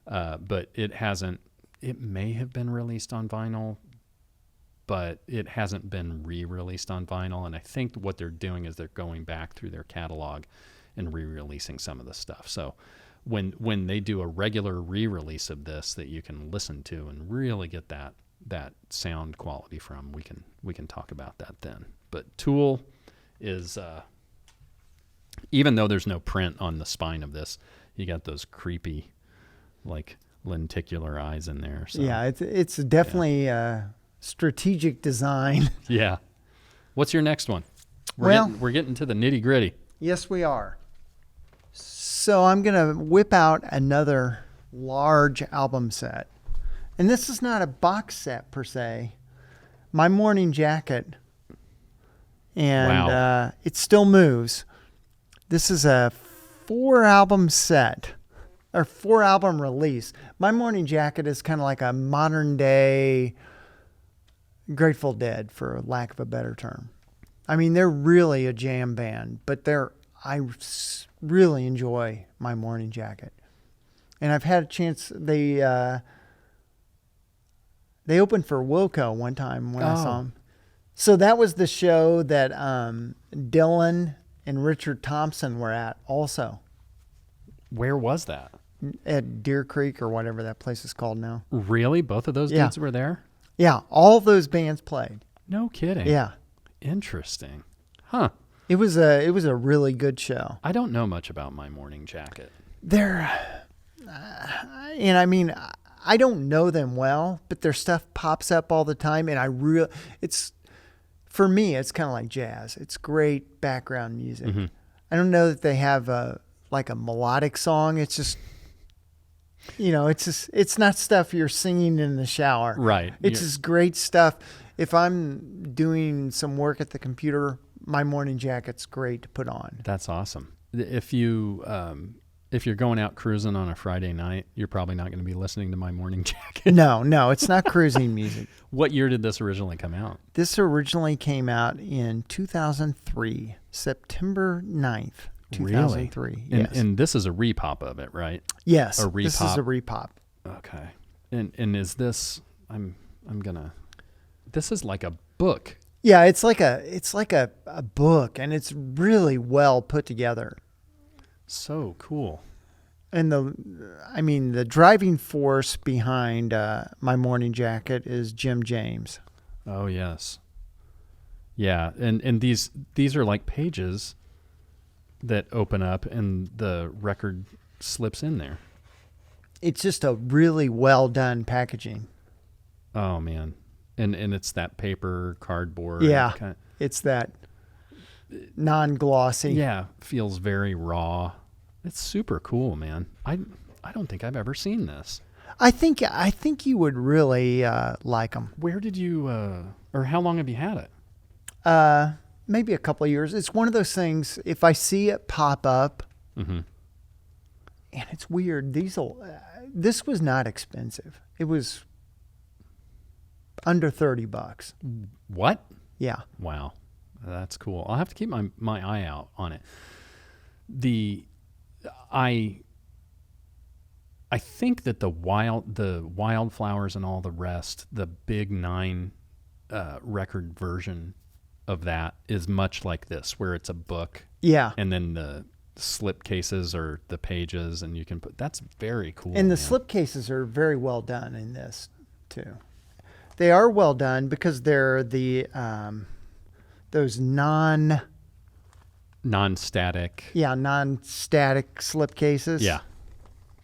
[SPEAKER 2] but it may have been released on vinyl, but it hasn't been re-released on vinyl. And I think what they're doing is they're going back through their catalog and re-releasing some of the stuff. So when they do a regular re-release of this that you can listen to and really get that sound quality from, we can talk about that then. But Tool is even though there's no print on the spine of this, you got those creepy like lenticular eyes in there. So,
[SPEAKER 1] Yeah, it's definitely strategic design.
[SPEAKER 2] yeah. What's your next one? We're getting to the nitty gritty.
[SPEAKER 1] Yes, we are. So I'm going to whip out another large album set. And this is not a box set per se. My Morning Jacket. And
[SPEAKER 2] Wow.
[SPEAKER 1] it still moves. This is a 4-album set. Or 4-album release. My Morning Jacket is kind of like a modern day Grateful Dead, for lack of a better term. I mean, they're really a jam band, but I really enjoy My Morning Jacket. And I've had a chance, they opened for Wilco one time when I saw them. So that was the show that Dylan and Richard Thompson were at also.
[SPEAKER 2] Where was that?
[SPEAKER 1] At Deer Creek or whatever that place is called now.
[SPEAKER 2] Really? Both of those
[SPEAKER 1] Yeah.
[SPEAKER 2] dudes were there?
[SPEAKER 1] Yeah, all those bands played.
[SPEAKER 2] No kidding.
[SPEAKER 1] Yeah.
[SPEAKER 2] Interesting. Huh.
[SPEAKER 1] It was a really good show.
[SPEAKER 2] I don't know much about My Morning Jacket.
[SPEAKER 1] They're, and I mean, I don't know them well, but their stuff pops up all the time, and for me, it's kind of like jazz. It's great background music.
[SPEAKER 2] Mm-hmm.
[SPEAKER 1] I don't know that they have a melodic song. It's just, it's not stuff you're singing in the shower.
[SPEAKER 2] Right.
[SPEAKER 1] It's just great stuff. If I'm doing some work at the computer, My Morning Jacket's great to put on.
[SPEAKER 2] That's awesome. If you're going out cruising on a Friday night, you're probably not going to be listening to My Morning Jacket.
[SPEAKER 1] No, it's not cruising music.
[SPEAKER 2] What year did this originally come out?
[SPEAKER 1] This originally came out in 2003, September 9th, 2003.
[SPEAKER 2] Really?
[SPEAKER 1] Yes.
[SPEAKER 2] And this is a repop of it, right?
[SPEAKER 1] Yes.
[SPEAKER 2] a
[SPEAKER 1] This is
[SPEAKER 2] repop.
[SPEAKER 1] a repop.
[SPEAKER 2] Okay. And is this? This is like a book.
[SPEAKER 1] Yeah, it's like a book, and it's really well put together.
[SPEAKER 2] So cool.
[SPEAKER 1] And the driving force behind My Morning Jacket is Jim James.
[SPEAKER 2] Oh yes. Yeah, and these are like pages that open up, and the record slips in there.
[SPEAKER 1] It's just a really well done packaging.
[SPEAKER 2] Oh man, And it's that paper cardboard.
[SPEAKER 1] Yeah,
[SPEAKER 2] Kind
[SPEAKER 1] it's that non-glossy.
[SPEAKER 2] yeah, feels very raw. It's super cool, man. I don't think I've ever seen this.
[SPEAKER 1] I think you would really like them.
[SPEAKER 2] Where did you or how long have you had it?
[SPEAKER 1] Maybe a couple of years. It's one of those things. If I see it pop up,
[SPEAKER 2] Mm-hmm.
[SPEAKER 1] and it's weird. This was not expensive. It was under $30.
[SPEAKER 2] What?
[SPEAKER 1] Yeah.
[SPEAKER 2] Wow. That's cool. I'll have to keep my eye out on it. I think that the wildflowers and all the rest, the big 9 record version of that is much like this, where it's a book.
[SPEAKER 1] Yeah.
[SPEAKER 2] And then the slip cases or the pages, and you can put. That's very cool.
[SPEAKER 1] And the
[SPEAKER 2] man.
[SPEAKER 1] slip cases are very well done in this too. They are well done because they're those
[SPEAKER 2] non-static.
[SPEAKER 1] non-static slip cases.
[SPEAKER 2] Yeah,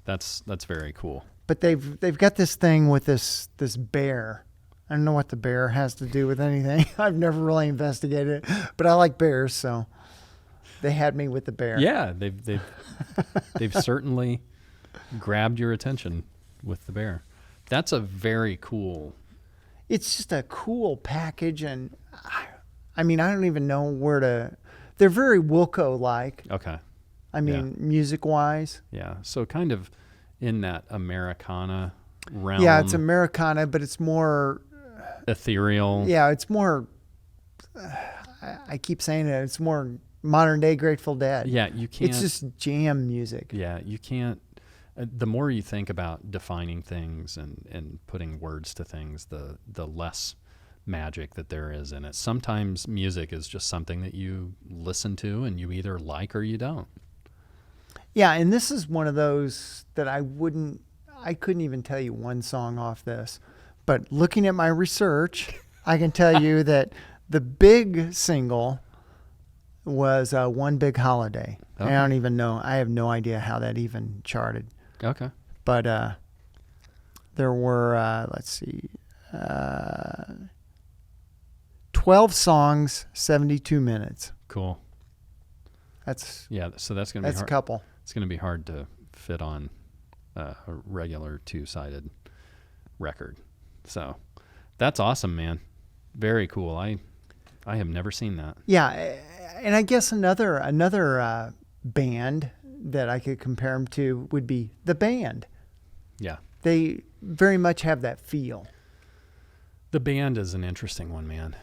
[SPEAKER 2] that's very cool.
[SPEAKER 1] But they've got this thing with this bear. I don't know what the bear has to do with anything. I've never really investigated it, but I like bears, so they had me with the bear.
[SPEAKER 2] Yeah, they've certainly grabbed your attention with the bear. That's a very cool.
[SPEAKER 1] It's just a cool package, and I mean, I don't even know where to. They're very Wilco-like.
[SPEAKER 2] Okay.
[SPEAKER 1] I mean, music-wise.
[SPEAKER 2] Yeah. So kind of in that Americana realm.
[SPEAKER 1] Yeah, it's Americana, but it's more
[SPEAKER 2] ethereal.
[SPEAKER 1] Yeah, it's more. I keep saying it. It's more modern day Grateful Dead.
[SPEAKER 2] Yeah, you can't.
[SPEAKER 1] It's just jam music.
[SPEAKER 2] Yeah, you can't. The more you think about defining things and putting words to things, the less magic that there is in it. Sometimes music is just something that you listen to and you either like or you don't.
[SPEAKER 1] Yeah, and this is one of those that I couldn't even tell you one song off this. But looking at my research, I can tell you that the big single was One Big Holiday.
[SPEAKER 2] Okay.
[SPEAKER 1] I don't even know. I have no idea how that even charted.
[SPEAKER 2] Okay.
[SPEAKER 1] But there were, 12 songs, 72 minutes.
[SPEAKER 2] Cool.
[SPEAKER 1] That's
[SPEAKER 2] So that's gonna be
[SPEAKER 1] a
[SPEAKER 2] hard.
[SPEAKER 1] couple.
[SPEAKER 2] It's gonna be hard to fit on a regular 2-sided record. So that's awesome, man. Very cool. I have never seen that.
[SPEAKER 1] Yeah, and I guess another band that I could compare them to would be The Band.
[SPEAKER 2] Yeah.
[SPEAKER 1] They very much have that feel.
[SPEAKER 2] The Band is an interesting one, man.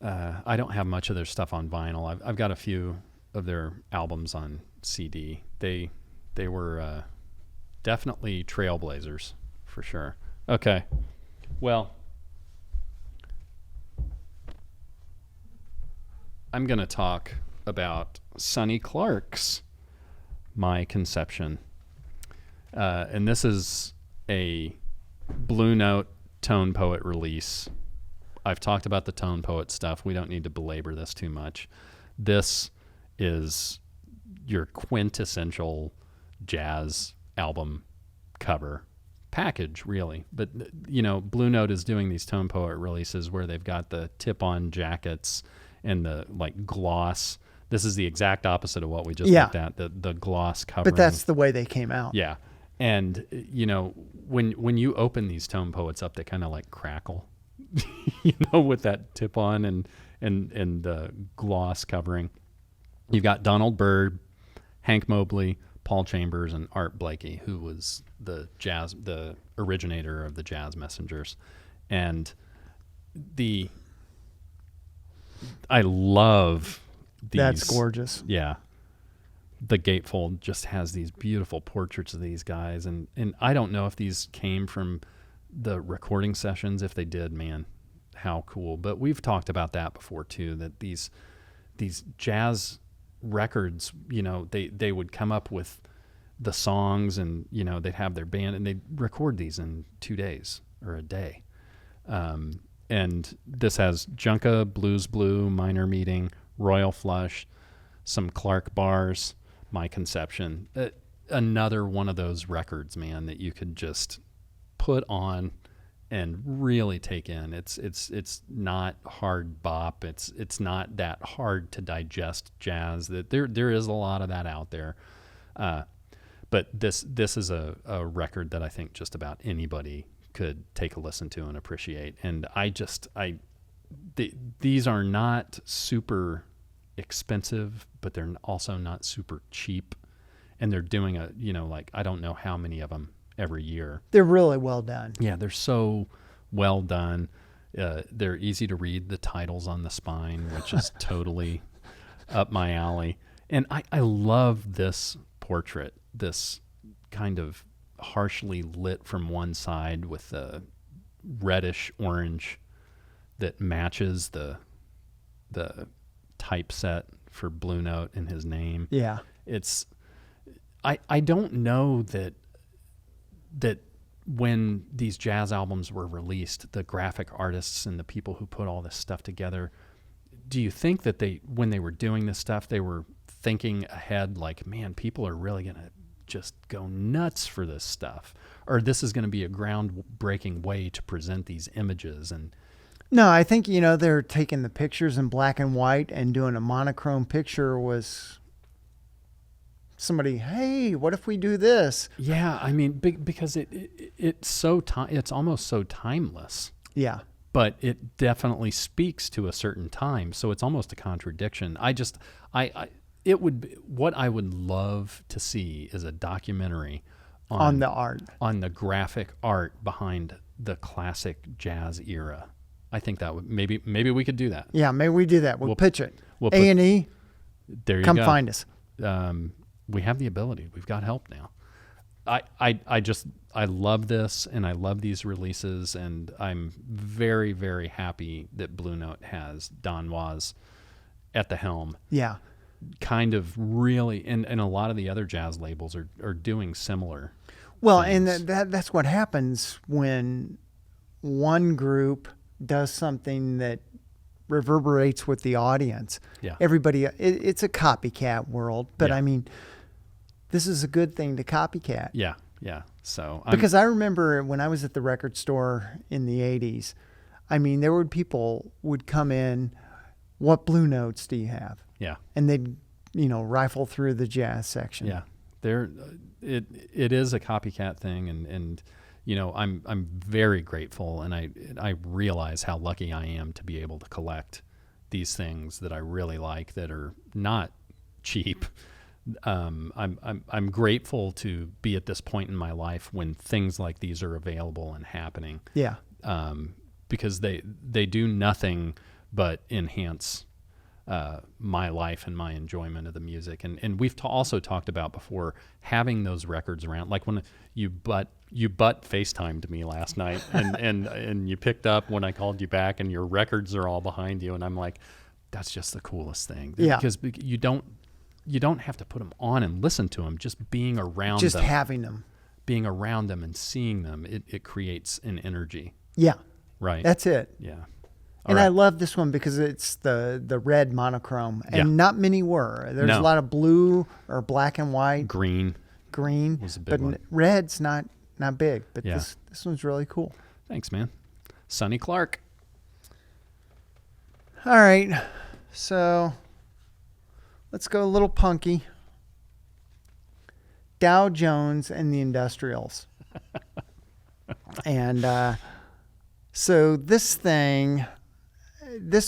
[SPEAKER 2] I don't have much of their stuff on vinyl. I've got a few of their albums on CD. They were definitely trailblazers for sure. Okay. Well, I'm going to talk about Sonny Clark's My Conception. And this is a Blue Note Tone Poet release. I've talked about the Tone Poet stuff. We don't need to belabor this too much. This is your quintessential jazz album cover package, really. But, Blue Note is doing these Tone Poet releases where they've got the tip-on jackets and the gloss. This is the exact opposite of what we just looked at, the gloss covering.
[SPEAKER 1] But that's the way they came out.
[SPEAKER 2] Yeah. And, when you open these Tone Poets up, they kind of crackle, with that tip on and the gloss covering. You've got Donald Byrd, Hank Mobley, Paul Chambers, and Art Blakey, who was the originator of the Jazz Messengers. And I love these.
[SPEAKER 1] That's gorgeous.
[SPEAKER 2] Yeah. The gatefold just has these beautiful portraits of these guys. And I don't know if these came from the recording sessions. If they did, man, how cool. But we've talked about that before too, that these jazz records, they would come up with the songs and, they'd have their band and they'd record these in 2 days or a day. And this has Junka, Blues Blue, Minor Meeting, Royal Flush, some Clark bars, My Conception. Another one of those records, man, that you could just put on and really take in. It's not hard bop. It's not that hard to digest jazz. That there is a lot of that out there, but this is a record that I think just about anybody could take a listen to and appreciate. And these are not super expensive, but they're also not super cheap, and they're doing like I don't know how many of them every year.
[SPEAKER 1] They're really well done.
[SPEAKER 2] Yeah, they're so well done. They're easy to read, the titles on the spine, which is totally up my alley. And I love this portrait, this kind of harshly lit from one side with the reddish orange that matches the typeset for Blue Note in his name.
[SPEAKER 1] Yeah.
[SPEAKER 2] I don't know that when these jazz albums were released, the graphic artists and the people who put all this stuff together, do you think that when they were doing this stuff, they were thinking ahead like, man, people are really going to just go nuts for this stuff, or this is going to be a groundbreaking way to present these images? And
[SPEAKER 1] no, I think, they're taking the pictures in black and white and doing a monochrome picture was somebody, hey, what if we do this?
[SPEAKER 2] Yeah, I mean, because it's almost so timeless.
[SPEAKER 1] Yeah.
[SPEAKER 2] But it definitely speaks to a certain time, so it's almost a contradiction. What I would love to see is a documentary
[SPEAKER 1] on the art,
[SPEAKER 2] on the graphic art behind the classic jazz era. I think that would maybe we could do that.
[SPEAKER 1] Yeah, maybe we do that. We'll pitch it.
[SPEAKER 2] A&E, there you
[SPEAKER 1] come
[SPEAKER 2] go.
[SPEAKER 1] find us.
[SPEAKER 2] We have the ability. We've got help now. I love this, and I love these releases, and I'm very, very happy that Blue Note has Don Was at the helm.
[SPEAKER 1] Yeah.
[SPEAKER 2] Kind of really, and a lot of the other jazz labels are doing similar
[SPEAKER 1] things.
[SPEAKER 2] And
[SPEAKER 1] that's what happens when one group does something that reverberates with the audience.
[SPEAKER 2] Yeah.
[SPEAKER 1] Everybody, it's a copycat world, but
[SPEAKER 2] Yeah.
[SPEAKER 1] I mean, this is a good thing to copycat.
[SPEAKER 2] Yeah. So
[SPEAKER 1] because I remember when I was at the record store in the 80s, I mean, there were people would come in, what Blue Notes do you have?
[SPEAKER 2] Yeah.
[SPEAKER 1] And they'd, rifle through the jazz section.
[SPEAKER 2] Yeah. It is a copycat thing, and I'm very grateful, and I realize how lucky I am to be able to collect these things that I really like that are not cheap. I'm grateful to be at this point in my life when things like these are available and happening.
[SPEAKER 1] Yeah.
[SPEAKER 2] Because they do nothing but enhance my life and my enjoyment of the music. And we've also talked about before having those records around, like when you butt FaceTimed me last night and you picked up when I called you back, and your records are all behind you, and I'm like, that's just the coolest thing.
[SPEAKER 1] Yeah.
[SPEAKER 2] Because you don't have to put them on and listen to them. Just being around them.
[SPEAKER 1] Just having them.
[SPEAKER 2] Being around them and seeing them, it creates an energy.
[SPEAKER 1] Yeah.
[SPEAKER 2] Right.
[SPEAKER 1] That's it.
[SPEAKER 2] Yeah.
[SPEAKER 1] And I love this one because it's the red monochrome, and not many were. There's a lot of blue or black and white.
[SPEAKER 2] Green was a big one.
[SPEAKER 1] Red's not big, but
[SPEAKER 2] Yeah.
[SPEAKER 1] this one's really cool.
[SPEAKER 2] Thanks, man. Sonny Clark.
[SPEAKER 1] All right, so let's go a little punky. Dow Jones and the Industrials. And so this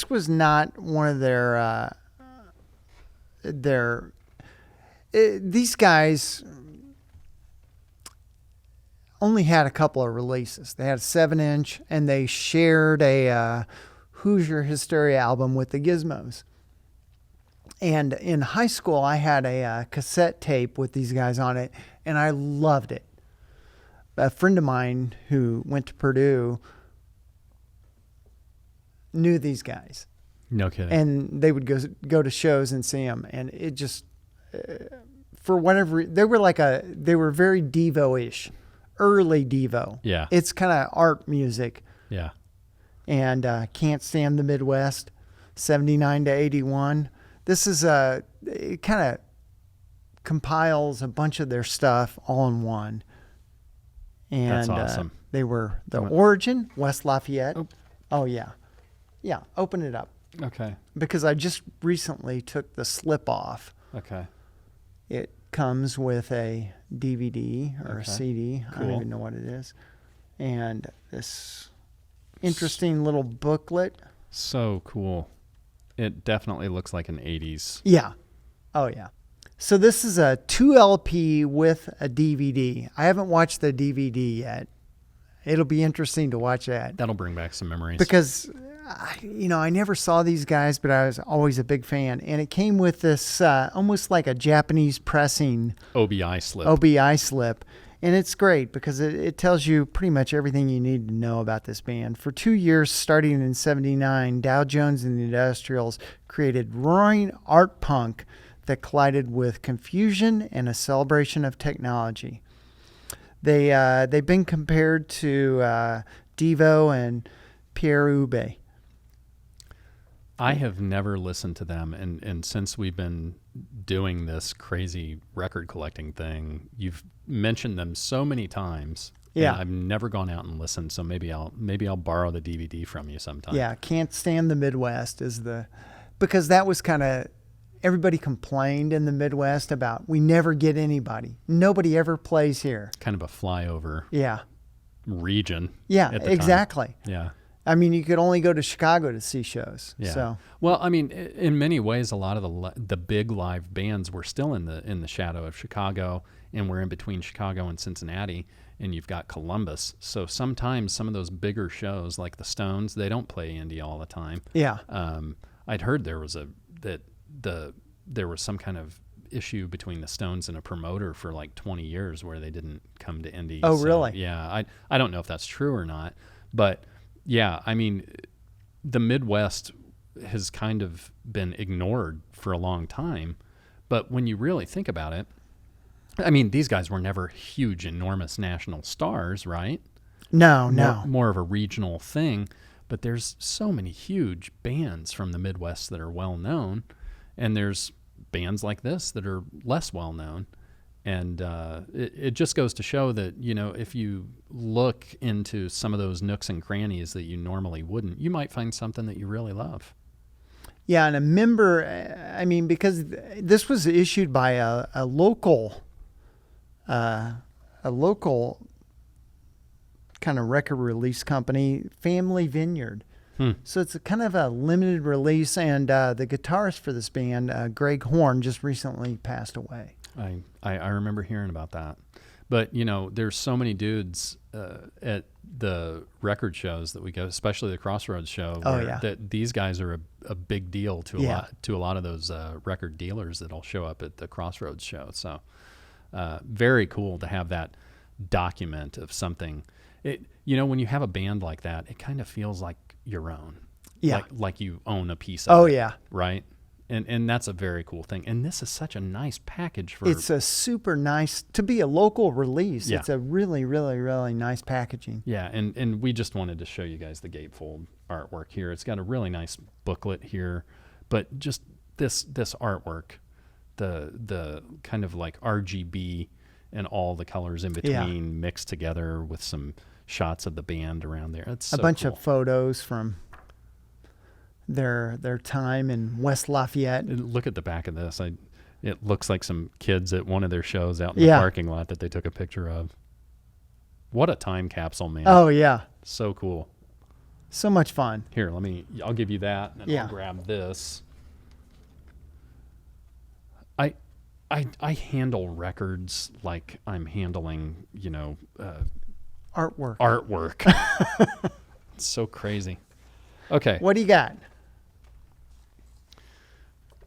[SPEAKER 1] was not one of these guys only had a couple of releases. They had a 7-inch, and they shared a Hoosier Hysteria album with the Gizmos. And in high school, I had a cassette tape with these guys on it, and I loved it. A friend of mine who went to Purdue knew these guys.
[SPEAKER 2] No kidding.
[SPEAKER 1] And they would go to shows and see them, and it just for whatever they were very Devo-ish, early Devo.
[SPEAKER 2] Yeah.
[SPEAKER 1] It's kind of art music.
[SPEAKER 2] Yeah.
[SPEAKER 1] And Can't Stand the Midwest, 79 to 81. This is it kind of compiles a bunch of their stuff all in one. And
[SPEAKER 2] That's awesome.
[SPEAKER 1] they were the Origin, West Lafayette.
[SPEAKER 2] Oh.
[SPEAKER 1] Oh, yeah. Yeah, open it up.
[SPEAKER 2] Okay.
[SPEAKER 1] Because I just recently took the slip off.
[SPEAKER 2] Okay.
[SPEAKER 1] It comes with a DVD or a
[SPEAKER 2] Okay.
[SPEAKER 1] CD. I don't
[SPEAKER 2] Cool.
[SPEAKER 1] even know what it is. And this interesting little booklet.
[SPEAKER 2] So cool. It definitely looks like an 80s.
[SPEAKER 1] Yeah. Oh, yeah. So this is a 2 LP with a DVD. I haven't watched the DVD yet. It'll be interesting to watch that.
[SPEAKER 2] That'll bring back some memories.
[SPEAKER 1] Because, I never saw these guys, but I was always a big fan. And it came with this almost like a Japanese pressing
[SPEAKER 2] OBI slip.
[SPEAKER 1] OBI slip. And it's great because it tells you pretty much everything you need to know about this band. For 2 years, starting in '79, Dow Jones and the Industrials created roaring art punk that collided with confusion and a celebration of technology. They've been compared to Devo and Pierre Ube.
[SPEAKER 2] I have never listened to them, and since we've been doing this crazy record collecting thing, you've mentioned them so many times.
[SPEAKER 1] Yeah.
[SPEAKER 2] And I've never gone out and listened, so maybe I'll borrow the DVD from you sometime.
[SPEAKER 1] Yeah, Can't Stand the Midwest because that was kind of, everybody complained in the Midwest about we never get anybody. Nobody ever plays here.
[SPEAKER 2] Kind of a flyover
[SPEAKER 1] Yeah.
[SPEAKER 2] region.
[SPEAKER 1] Yeah,
[SPEAKER 2] at the time.
[SPEAKER 1] exactly.
[SPEAKER 2] Yeah.
[SPEAKER 1] I mean, you could only go to Chicago to see shows.
[SPEAKER 2] Yeah.
[SPEAKER 1] So
[SPEAKER 2] Well, I mean, in many ways, a lot of the big live bands were still in the shadow of Chicago, and we're in between Chicago and Cincinnati, and you've got Columbus. So sometimes some of those bigger shows, like the Stones, they don't play Indy all the time.
[SPEAKER 1] yeah.
[SPEAKER 2] I'd heard there was there was some kind of issue between the Stones and a promoter for like 20 years where they didn't come to Indy.
[SPEAKER 1] Oh,
[SPEAKER 2] So,
[SPEAKER 1] really?
[SPEAKER 2] Yeah, I don't know if that's true or not, but yeah, I mean, the Midwest has kind of been ignored for a long time, but when you really think about it, I mean, these guys were never huge, enormous national stars, right?
[SPEAKER 1] No, no.
[SPEAKER 2] More of a regional thing, but there's so many huge bands from the Midwest that are well known, and there's bands like this that are less well known. And it just goes to show that, if you look into some of those nooks and crannies that you normally wouldn't, you might find something that you really love.
[SPEAKER 1] Yeah, and a member, I mean, because this was issued by a local kind of record release company, Family Vineyard. So it's a kind of a limited release, and the guitarist for this band, Greg Horn, just recently passed away.
[SPEAKER 2] I remember hearing about that. But, there's so many dudes at the record shows that we go, especially the Crossroads show, that these guys are a big deal to a lot of those record dealers that'll show up at the Crossroads show. So very cool to have that document of something. When you have a band like that, it kind of feels like your own.
[SPEAKER 1] Yeah.
[SPEAKER 2] Like you own a piece of it.
[SPEAKER 1] Yeah.
[SPEAKER 2] Right? And that's a very cool thing. And this is such a nice package for...
[SPEAKER 1] It's a super nice, to be a local release,
[SPEAKER 2] Yeah.
[SPEAKER 1] It's a really, really, really nice packaging.
[SPEAKER 2] Yeah, and we just wanted to show you guys the gatefold artwork here. It's got a really nice booklet here, but just this artwork, the kind of like RGB and all the colors in between mixed together with some shots of the band around there. It's
[SPEAKER 1] A bunch of photos from their time in West Lafayette.
[SPEAKER 2] Look at the back of this. It looks like some kids at one of their shows out in the parking lot that they took a picture of. What a time capsule, man.
[SPEAKER 1] Oh, yeah.
[SPEAKER 2] So cool.
[SPEAKER 1] So much fun.
[SPEAKER 2] Here, I'll give you that, and then
[SPEAKER 1] Yeah.
[SPEAKER 2] I'll grab this. I handle records like I'm handling,
[SPEAKER 1] Artwork.
[SPEAKER 2] It's so crazy. Okay.
[SPEAKER 1] What do you got?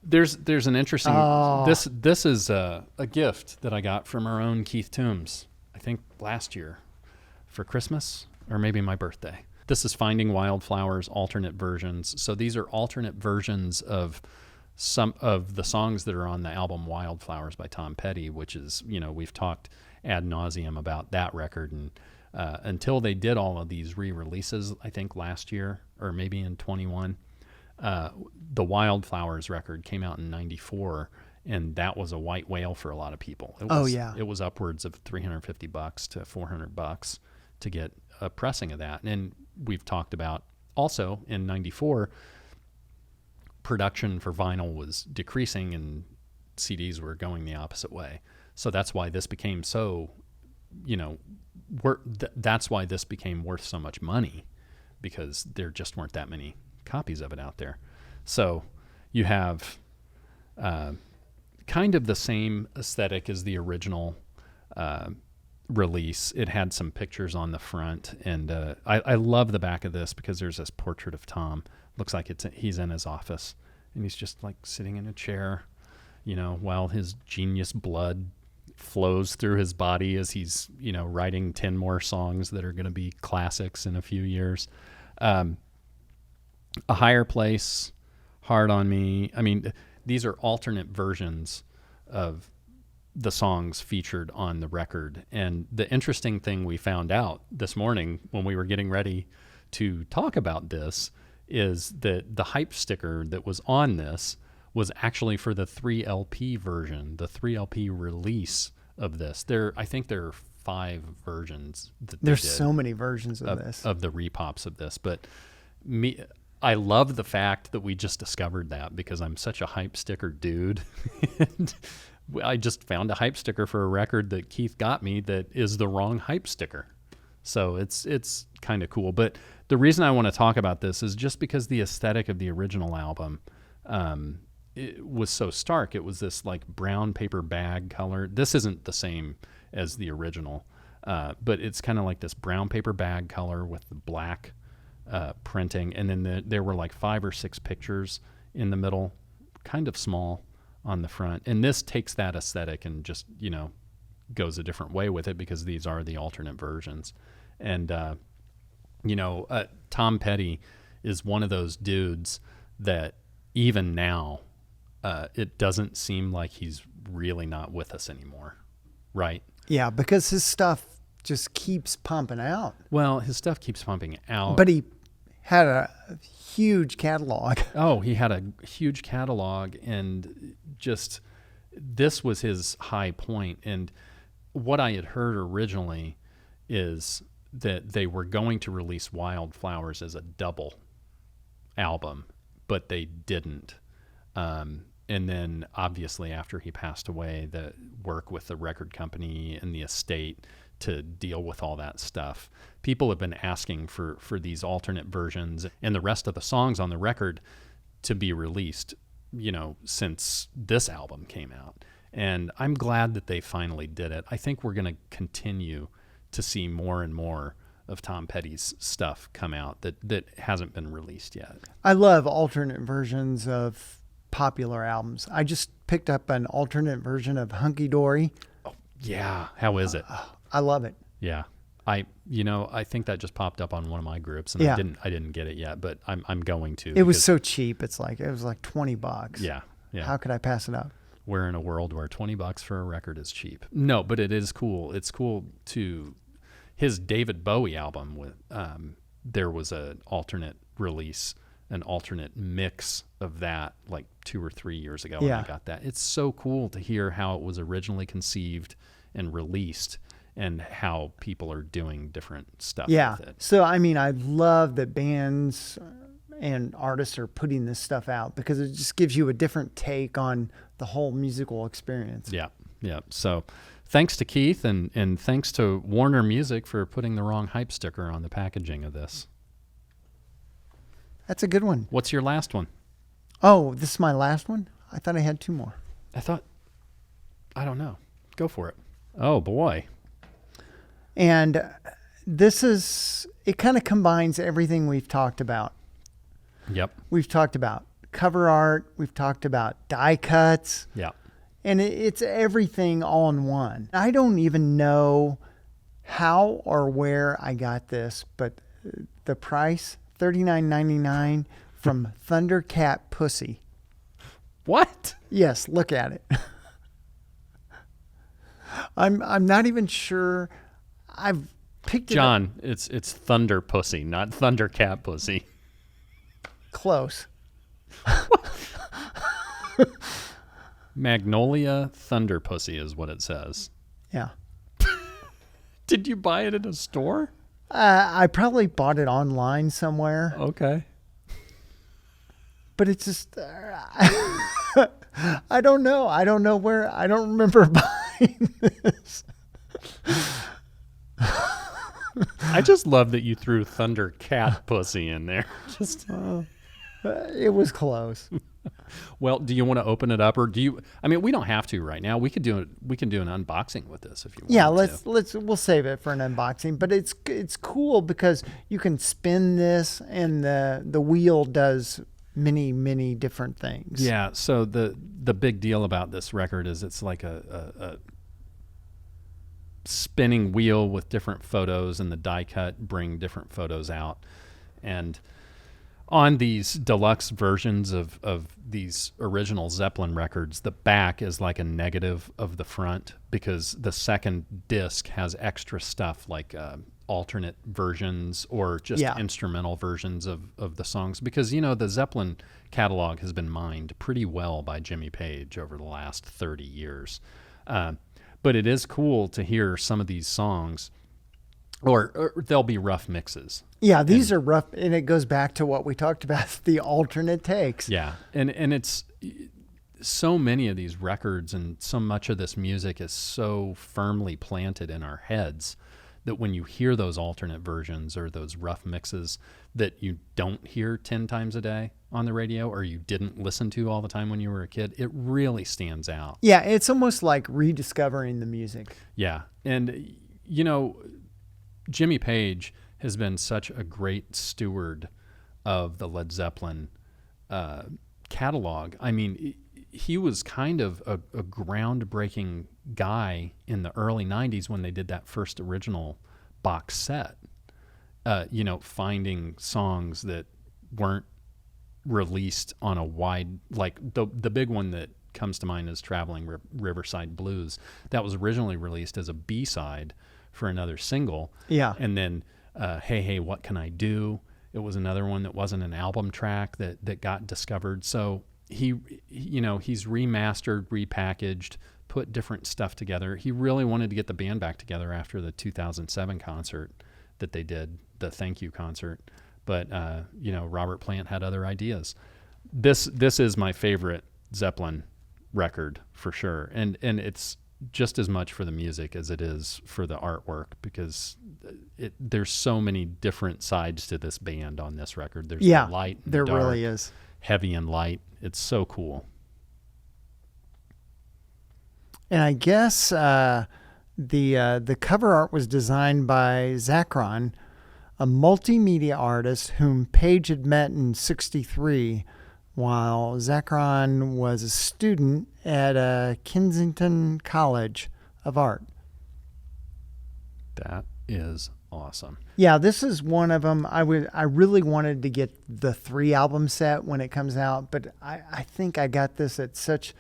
[SPEAKER 2] There's an interesting,
[SPEAKER 1] Oh.
[SPEAKER 2] this is a gift that I got from our own Keith Toombs, I think last year for Christmas or maybe my birthday. This is Finding Wildflowers alternate versions. So these are alternate versions of some of the songs that are on the album Wildflowers by Tom Petty, which is, we've talked ad nauseum about that record. And until they did all of these re-releases, I think last year or maybe in 21, the Wildflowers record came out in 94, and that was a white whale for a lot of people. It was upwards of $350 to $400 to get a pressing of that. And we've talked about also in '94, production for vinyl was decreasing and CDs were going the opposite way. So that's why this became so, that's why this became worth so much money, because there just weren't that many copies of it out there. So you have kind of the same aesthetic as the original release. It had some pictures on the front, and I love the back of this because there's this portrait of Tom. Looks like he's in his office, and he's just like sitting in a chair, while his genius blood flows through his body as he's, writing 10 more songs that are going to be classics in a few years. A Higher Place, Hard on Me. I mean, these are alternate versions of the songs featured on the record. And the interesting thing we found out this morning when we were getting ready to talk about this is that the hype sticker that was on this was actually for the 3LP version, the 3LP release of this. I think there are 5 versions that
[SPEAKER 1] there's so many versions of this,
[SPEAKER 2] of the repops of this. But I love the fact that we just discovered that, because I'm such a hype sticker dude. And I just found a hype sticker for a record that Keith got me that is the wrong hype sticker. So it's kind of cool. But the reason I want to talk about this is just because the aesthetic of the original album, it was so stark. It was this like brown paper bag color. This isn't the same as the original, but it's kind of like this brown paper bag color with the black printing. And then there were like 5 or 6 pictures in the middle, kind of small on the front. And this takes that aesthetic and just, goes a different way with it, because these are the alternate versions. And, Tom Petty is one of those dudes that even now, it doesn't seem like he's really not with us anymore, right?
[SPEAKER 1] Yeah, because his stuff just keeps pumping out.
[SPEAKER 2] Well, his stuff keeps pumping out.
[SPEAKER 1] But he had a huge catalog.
[SPEAKER 2] Oh, he had a huge catalog, and just this was his high point. And what I had heard originally is that they were going to release Wildflowers as a double album, but they didn't. And then obviously after he passed away, the work with the record company and the estate to deal with all that stuff. People have been asking for these alternate versions and the rest of the songs on the record to be released, since this album came out. And I'm glad that they finally did it. I think we're going to continue to see more and more of Tom Petty's stuff come out that hasn't been released yet.
[SPEAKER 1] I love alternate versions of popular albums. I just picked up an alternate version of Hunky Dory.
[SPEAKER 2] Oh, yeah. How is it?
[SPEAKER 1] I love it.
[SPEAKER 2] Yeah. I think that just popped up on one of my groups, and I didn't get it yet, but I'm going to.
[SPEAKER 1] It was so cheap. It was like $20.
[SPEAKER 2] Yeah. Yeah.
[SPEAKER 1] How could I pass it up?
[SPEAKER 2] We're in a world where $20 for a record is cheap. No, but it is cool. It's cool to his David Bowie album with there was an alternate release, an alternate mix of that like 2 or 3 years ago when I got that. It's so cool to hear how it was originally conceived and released and how people are doing different stuff with it.
[SPEAKER 1] So, I mean, I love that bands and artists are putting this stuff out because it just gives you a different take on the whole musical experience.
[SPEAKER 2] Yeah. Yeah. So thanks to Keith and thanks to Warner Music for putting the wrong hype sticker on the packaging of this.
[SPEAKER 1] That's a good one.
[SPEAKER 2] What's your last one?
[SPEAKER 1] Oh, this is my last one? I thought I had 2 more.
[SPEAKER 2] I don't know. Go for it. Oh, boy.
[SPEAKER 1] And it kind of combines everything we've talked about.
[SPEAKER 2] Yep.
[SPEAKER 1] We've talked about cover art. We've talked about die cuts.
[SPEAKER 2] Yeah.
[SPEAKER 1] And it's everything all in one. I don't even know how or where I got this, but the price, $39.99 from Thundercat Pussy.
[SPEAKER 2] What?
[SPEAKER 1] Yes, look at it. I'm not even sure. I've picked it
[SPEAKER 2] John, it's Thunder Pussy, not Thundercat Pussy.
[SPEAKER 1] Close.
[SPEAKER 2] Magnolia Thunder Pussy is what it says.
[SPEAKER 1] Yeah.
[SPEAKER 2] Did you buy it at a store?
[SPEAKER 1] I probably bought it online somewhere,
[SPEAKER 2] Okay.
[SPEAKER 1] but it's just I don't know. I don't know where. I don't remember buying this.
[SPEAKER 2] I just love that you threw Thunder Cat Pussy in there. Just
[SPEAKER 1] It was close.
[SPEAKER 2] well, do you want to open it up, or do you? I mean, we don't have to right now. We could do it. We can do an unboxing with this if you want.
[SPEAKER 1] Yeah, we'll save it for an unboxing. But it's cool because you can spin this, and the wheel does many different things.
[SPEAKER 2] Yeah. So the big deal about this record is it's like a spinning wheel with different photos, and the die cut bring different photos out, and on these deluxe versions of these original Zeppelin records, the back is like a negative of the front because the second disc has extra stuff like alternate versions or just instrumental versions of the songs. Because, the Zeppelin catalog has been mined pretty well by Jimmy Page over the last 30 years. But it is cool to hear some of these songs, or they'll be rough mixes.
[SPEAKER 1] Yeah, these are rough, and it goes back to what we talked about, the alternate takes.
[SPEAKER 2] Yeah, and it's so many of these records and so much of this music is so firmly planted in our heads that when you hear those alternate versions or those rough mixes that you don't hear 10 times a day on the radio or you didn't listen to all the time when you were a kid, it really stands out.
[SPEAKER 1] Yeah, it's almost like rediscovering the music.
[SPEAKER 2] Yeah, and Jimmy Page has been such a great steward of the Led Zeppelin catalog. I mean, he was kind of a groundbreaking guy in the early 90s when they did that first original box set, finding songs that weren't released on a wide, like the big one that comes to mind is Traveling Riverside Blues. That was originally released as a B-side for another single.
[SPEAKER 1] Yeah.
[SPEAKER 2] And then Hey, Hey, What Can I Do? It was another one that wasn't an album track that got discovered. So he's remastered, repackaged, put different stuff together. He really wanted to get the band back together after the 2007 concert that they did, the thank you concert. But, Robert Plant had other ideas. This is my favorite Zeppelin record for sure. And it's just as much for the music as it is for the artwork because there's so many different sides to this band on this record. There's the light and
[SPEAKER 1] there
[SPEAKER 2] dark,
[SPEAKER 1] really is.
[SPEAKER 2] Heavy and light. It's so cool.
[SPEAKER 1] And I guess the cover art was designed by Zacron, a multimedia artist whom Page had met in '63 while Zacron was a student at Kensington College of Art.
[SPEAKER 2] That is awesome.
[SPEAKER 1] Yeah, this is one of them. I really wanted to get the 3 album set when it comes out, but I think I got this at such,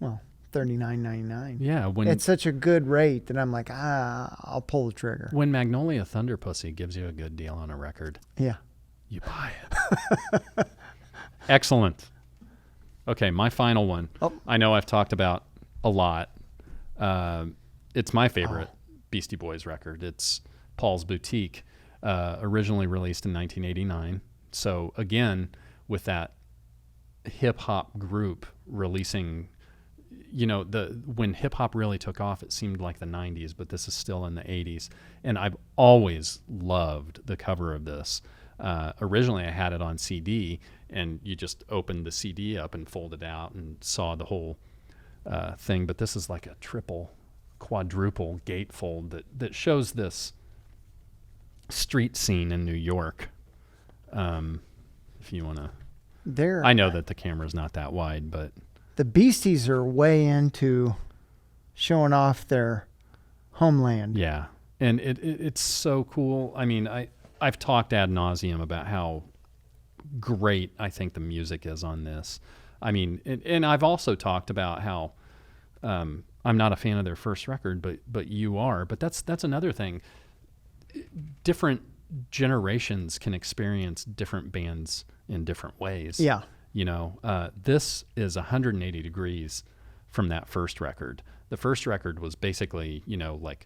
[SPEAKER 1] $39.99.
[SPEAKER 2] Yeah,
[SPEAKER 1] it's such a good rate that I'm like, I'll pull the trigger.
[SPEAKER 2] When Magnolia Thunder Pussy gives you a good deal on a record,
[SPEAKER 1] yeah,
[SPEAKER 2] you buy it. Excellent. Okay, my final one.
[SPEAKER 1] Oh.
[SPEAKER 2] I know I've talked about a lot. It's my favorite Beastie Boys record. It's Paul's Boutique, originally released in 1989. So again, with that hip hop group releasing, when hip hop really took off, it seemed like the 90s, but this is still in the 80s. And I've always loved the cover of this. Originally, I had it on CD, and you just opened the CD up and folded out and saw the whole thing. But this is like a triple, quadruple gatefold that shows this street scene in New York. If you want to, I know that the camera's not that wide, but
[SPEAKER 1] the Beasties are way into showing off their homeland.
[SPEAKER 2] Yeah, and it's so cool. I mean, I've talked ad nauseum about how great I think the music is on this. I mean, and I've also talked about how I'm not a fan of their first record, but you are. But that's another thing. Different generations can experience different bands in different ways.
[SPEAKER 1] Yeah.
[SPEAKER 2] This is 180 degrees from that first record. The first record was basically, like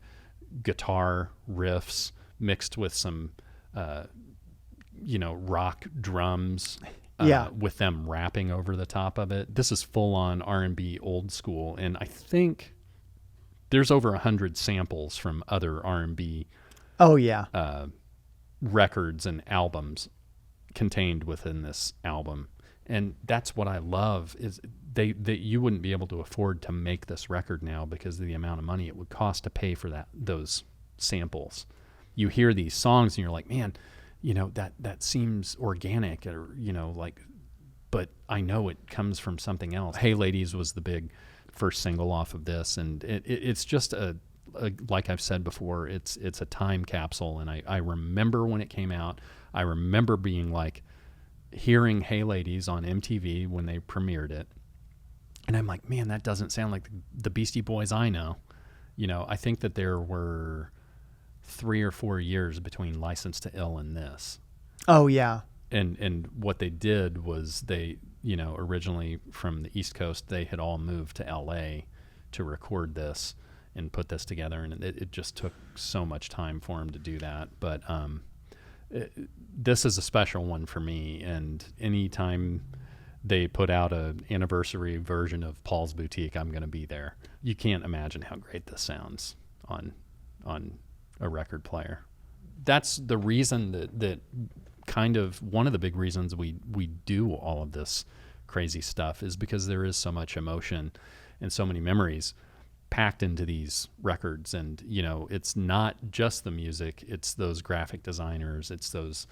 [SPEAKER 2] guitar riffs mixed with some, rock drums, with them rapping over the top of it. This is full on R&B old school. And I think there's over 100 samples from other R&B records and albums contained within this album. And that's what I love is that you wouldn't be able to afford to make this record now because of the amount of money it would cost to pay for those samples. You hear these songs and you're like, man, that seems organic, or but I know it comes from something else. Hey Ladies was the big first single off of this, and it's just a like I've said before, it's a time capsule. And I remember when it came out, I remember being like, hearing Hey Ladies on MTV when they premiered it, and I'm like, man, that doesn't sound like the Beastie Boys I know. I think that there were 3 or 4 years between License to Ill and this.
[SPEAKER 1] Oh yeah.
[SPEAKER 2] And what they did was they, originally from the East Coast, they had all moved to LA to record this and put this together, and it just took so much time for them to do that. But this is a special one for me, and anytime they put out an anniversary version of Paul's Boutique, I'm going to be there. You can't imagine how great this sounds on a record player. That's the reason that kind of one of the big reasons we do all of this crazy stuff is because there is so much emotion and so many memories packed into these records. And it's not just the music, it's those graphic designers, it's those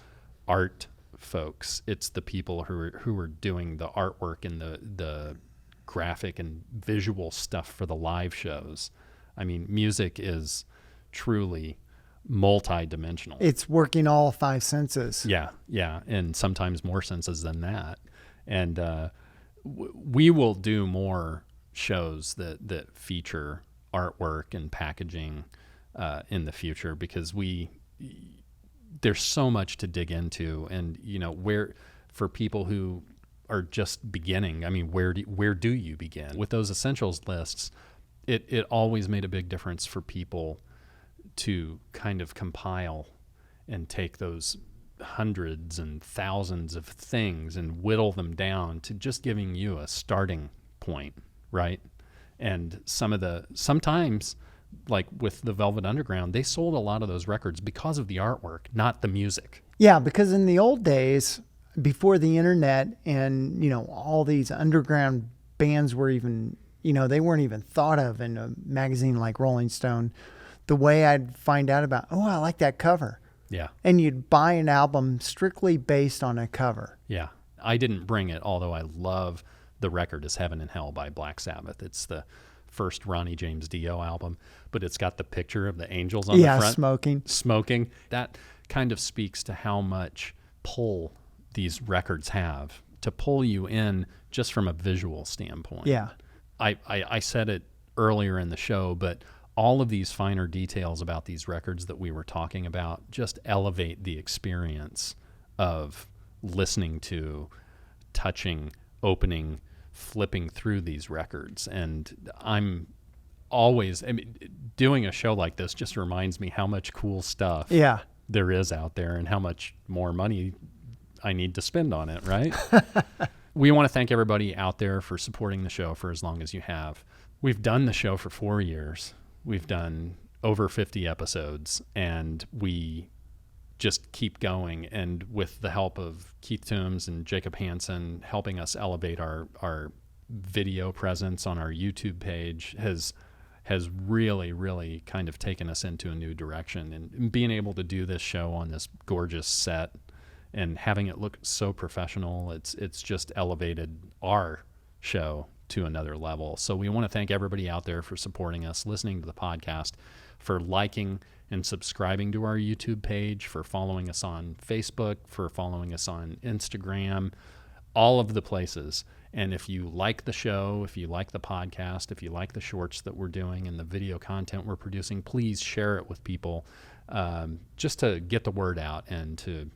[SPEAKER 2] art folks, it's the people who are doing the artwork and the graphic and visual stuff for the live shows. I mean, music is truly multi-dimensional.
[SPEAKER 1] It's working all 5 senses.
[SPEAKER 2] Yeah, and sometimes more senses than that. And we will do more shows that feature artwork and packaging in the future, because there's so much to dig into. And where for people who are just beginning, I mean, where do you begin with those essentials lists? It always made a big difference for people to kind of compile and take those hundreds and thousands of things and whittle them down to just giving you a starting point, right? And sometimes, like with the Velvet Underground, they sold a lot of those records because of the artwork, not the music.
[SPEAKER 1] Yeah, because in the old days, before the internet and, all these underground bands were even, they weren't even thought of in a magazine like Rolling Stone. The way I'd find out about, I like that cover.
[SPEAKER 2] Yeah.
[SPEAKER 1] And you'd buy an album strictly based on a cover.
[SPEAKER 2] Yeah. I didn't bring it, although I love the record is Heaven and Hell by Black Sabbath. It's the first Ronnie James Dio album, but it's got the picture of the angels on the front. Smoking. That kind of speaks to how much pull these records have to pull you in just from a visual standpoint.
[SPEAKER 1] Yeah.
[SPEAKER 2] I said it earlier in the show, but all of these finer details about these records that we were talking about just elevate the experience of listening to, touching, opening, flipping through these records. And I'm always, doing a show like this just reminds me how much cool stuff there is out there and how much more money I need to spend on it, right? We want to thank everybody out there for supporting the show for as long as you have. We've done the show for 4 years. We've done over 50 episodes, and we just keep going. And with the help of Keith Toombs and Jacob Hansen helping us elevate our video presence on our YouTube page has really, really kind of taken us into a new direction. And being able to do this show on this gorgeous set and having it look so professional, it's just elevated our show to another level. So we want to thank everybody out there for supporting us, listening to the podcast, for liking and subscribing to our YouTube page, for following us on Facebook, for following us on Instagram, all of the places. And if you like the show, if you like the podcast, if you like the shorts that we're doing and the video content we're producing, please share it with people, just to get the word out and to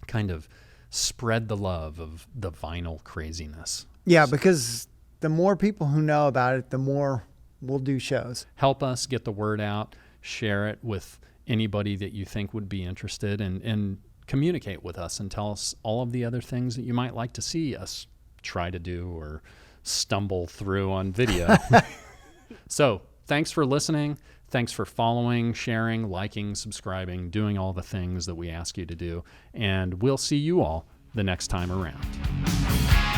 [SPEAKER 2] kind of spread the love of the vinyl craziness.
[SPEAKER 1] Yeah, because the more people who know about it, the more we'll do shows.
[SPEAKER 2] Help us get the word out, share it with anybody that you think would be interested, and communicate with us and tell us all of the other things that you might like to see us try to do or stumble through on video. So thanks for listening. Thanks for following, sharing, liking, subscribing, doing all the things that we ask you to do. And we'll see you all the next time around.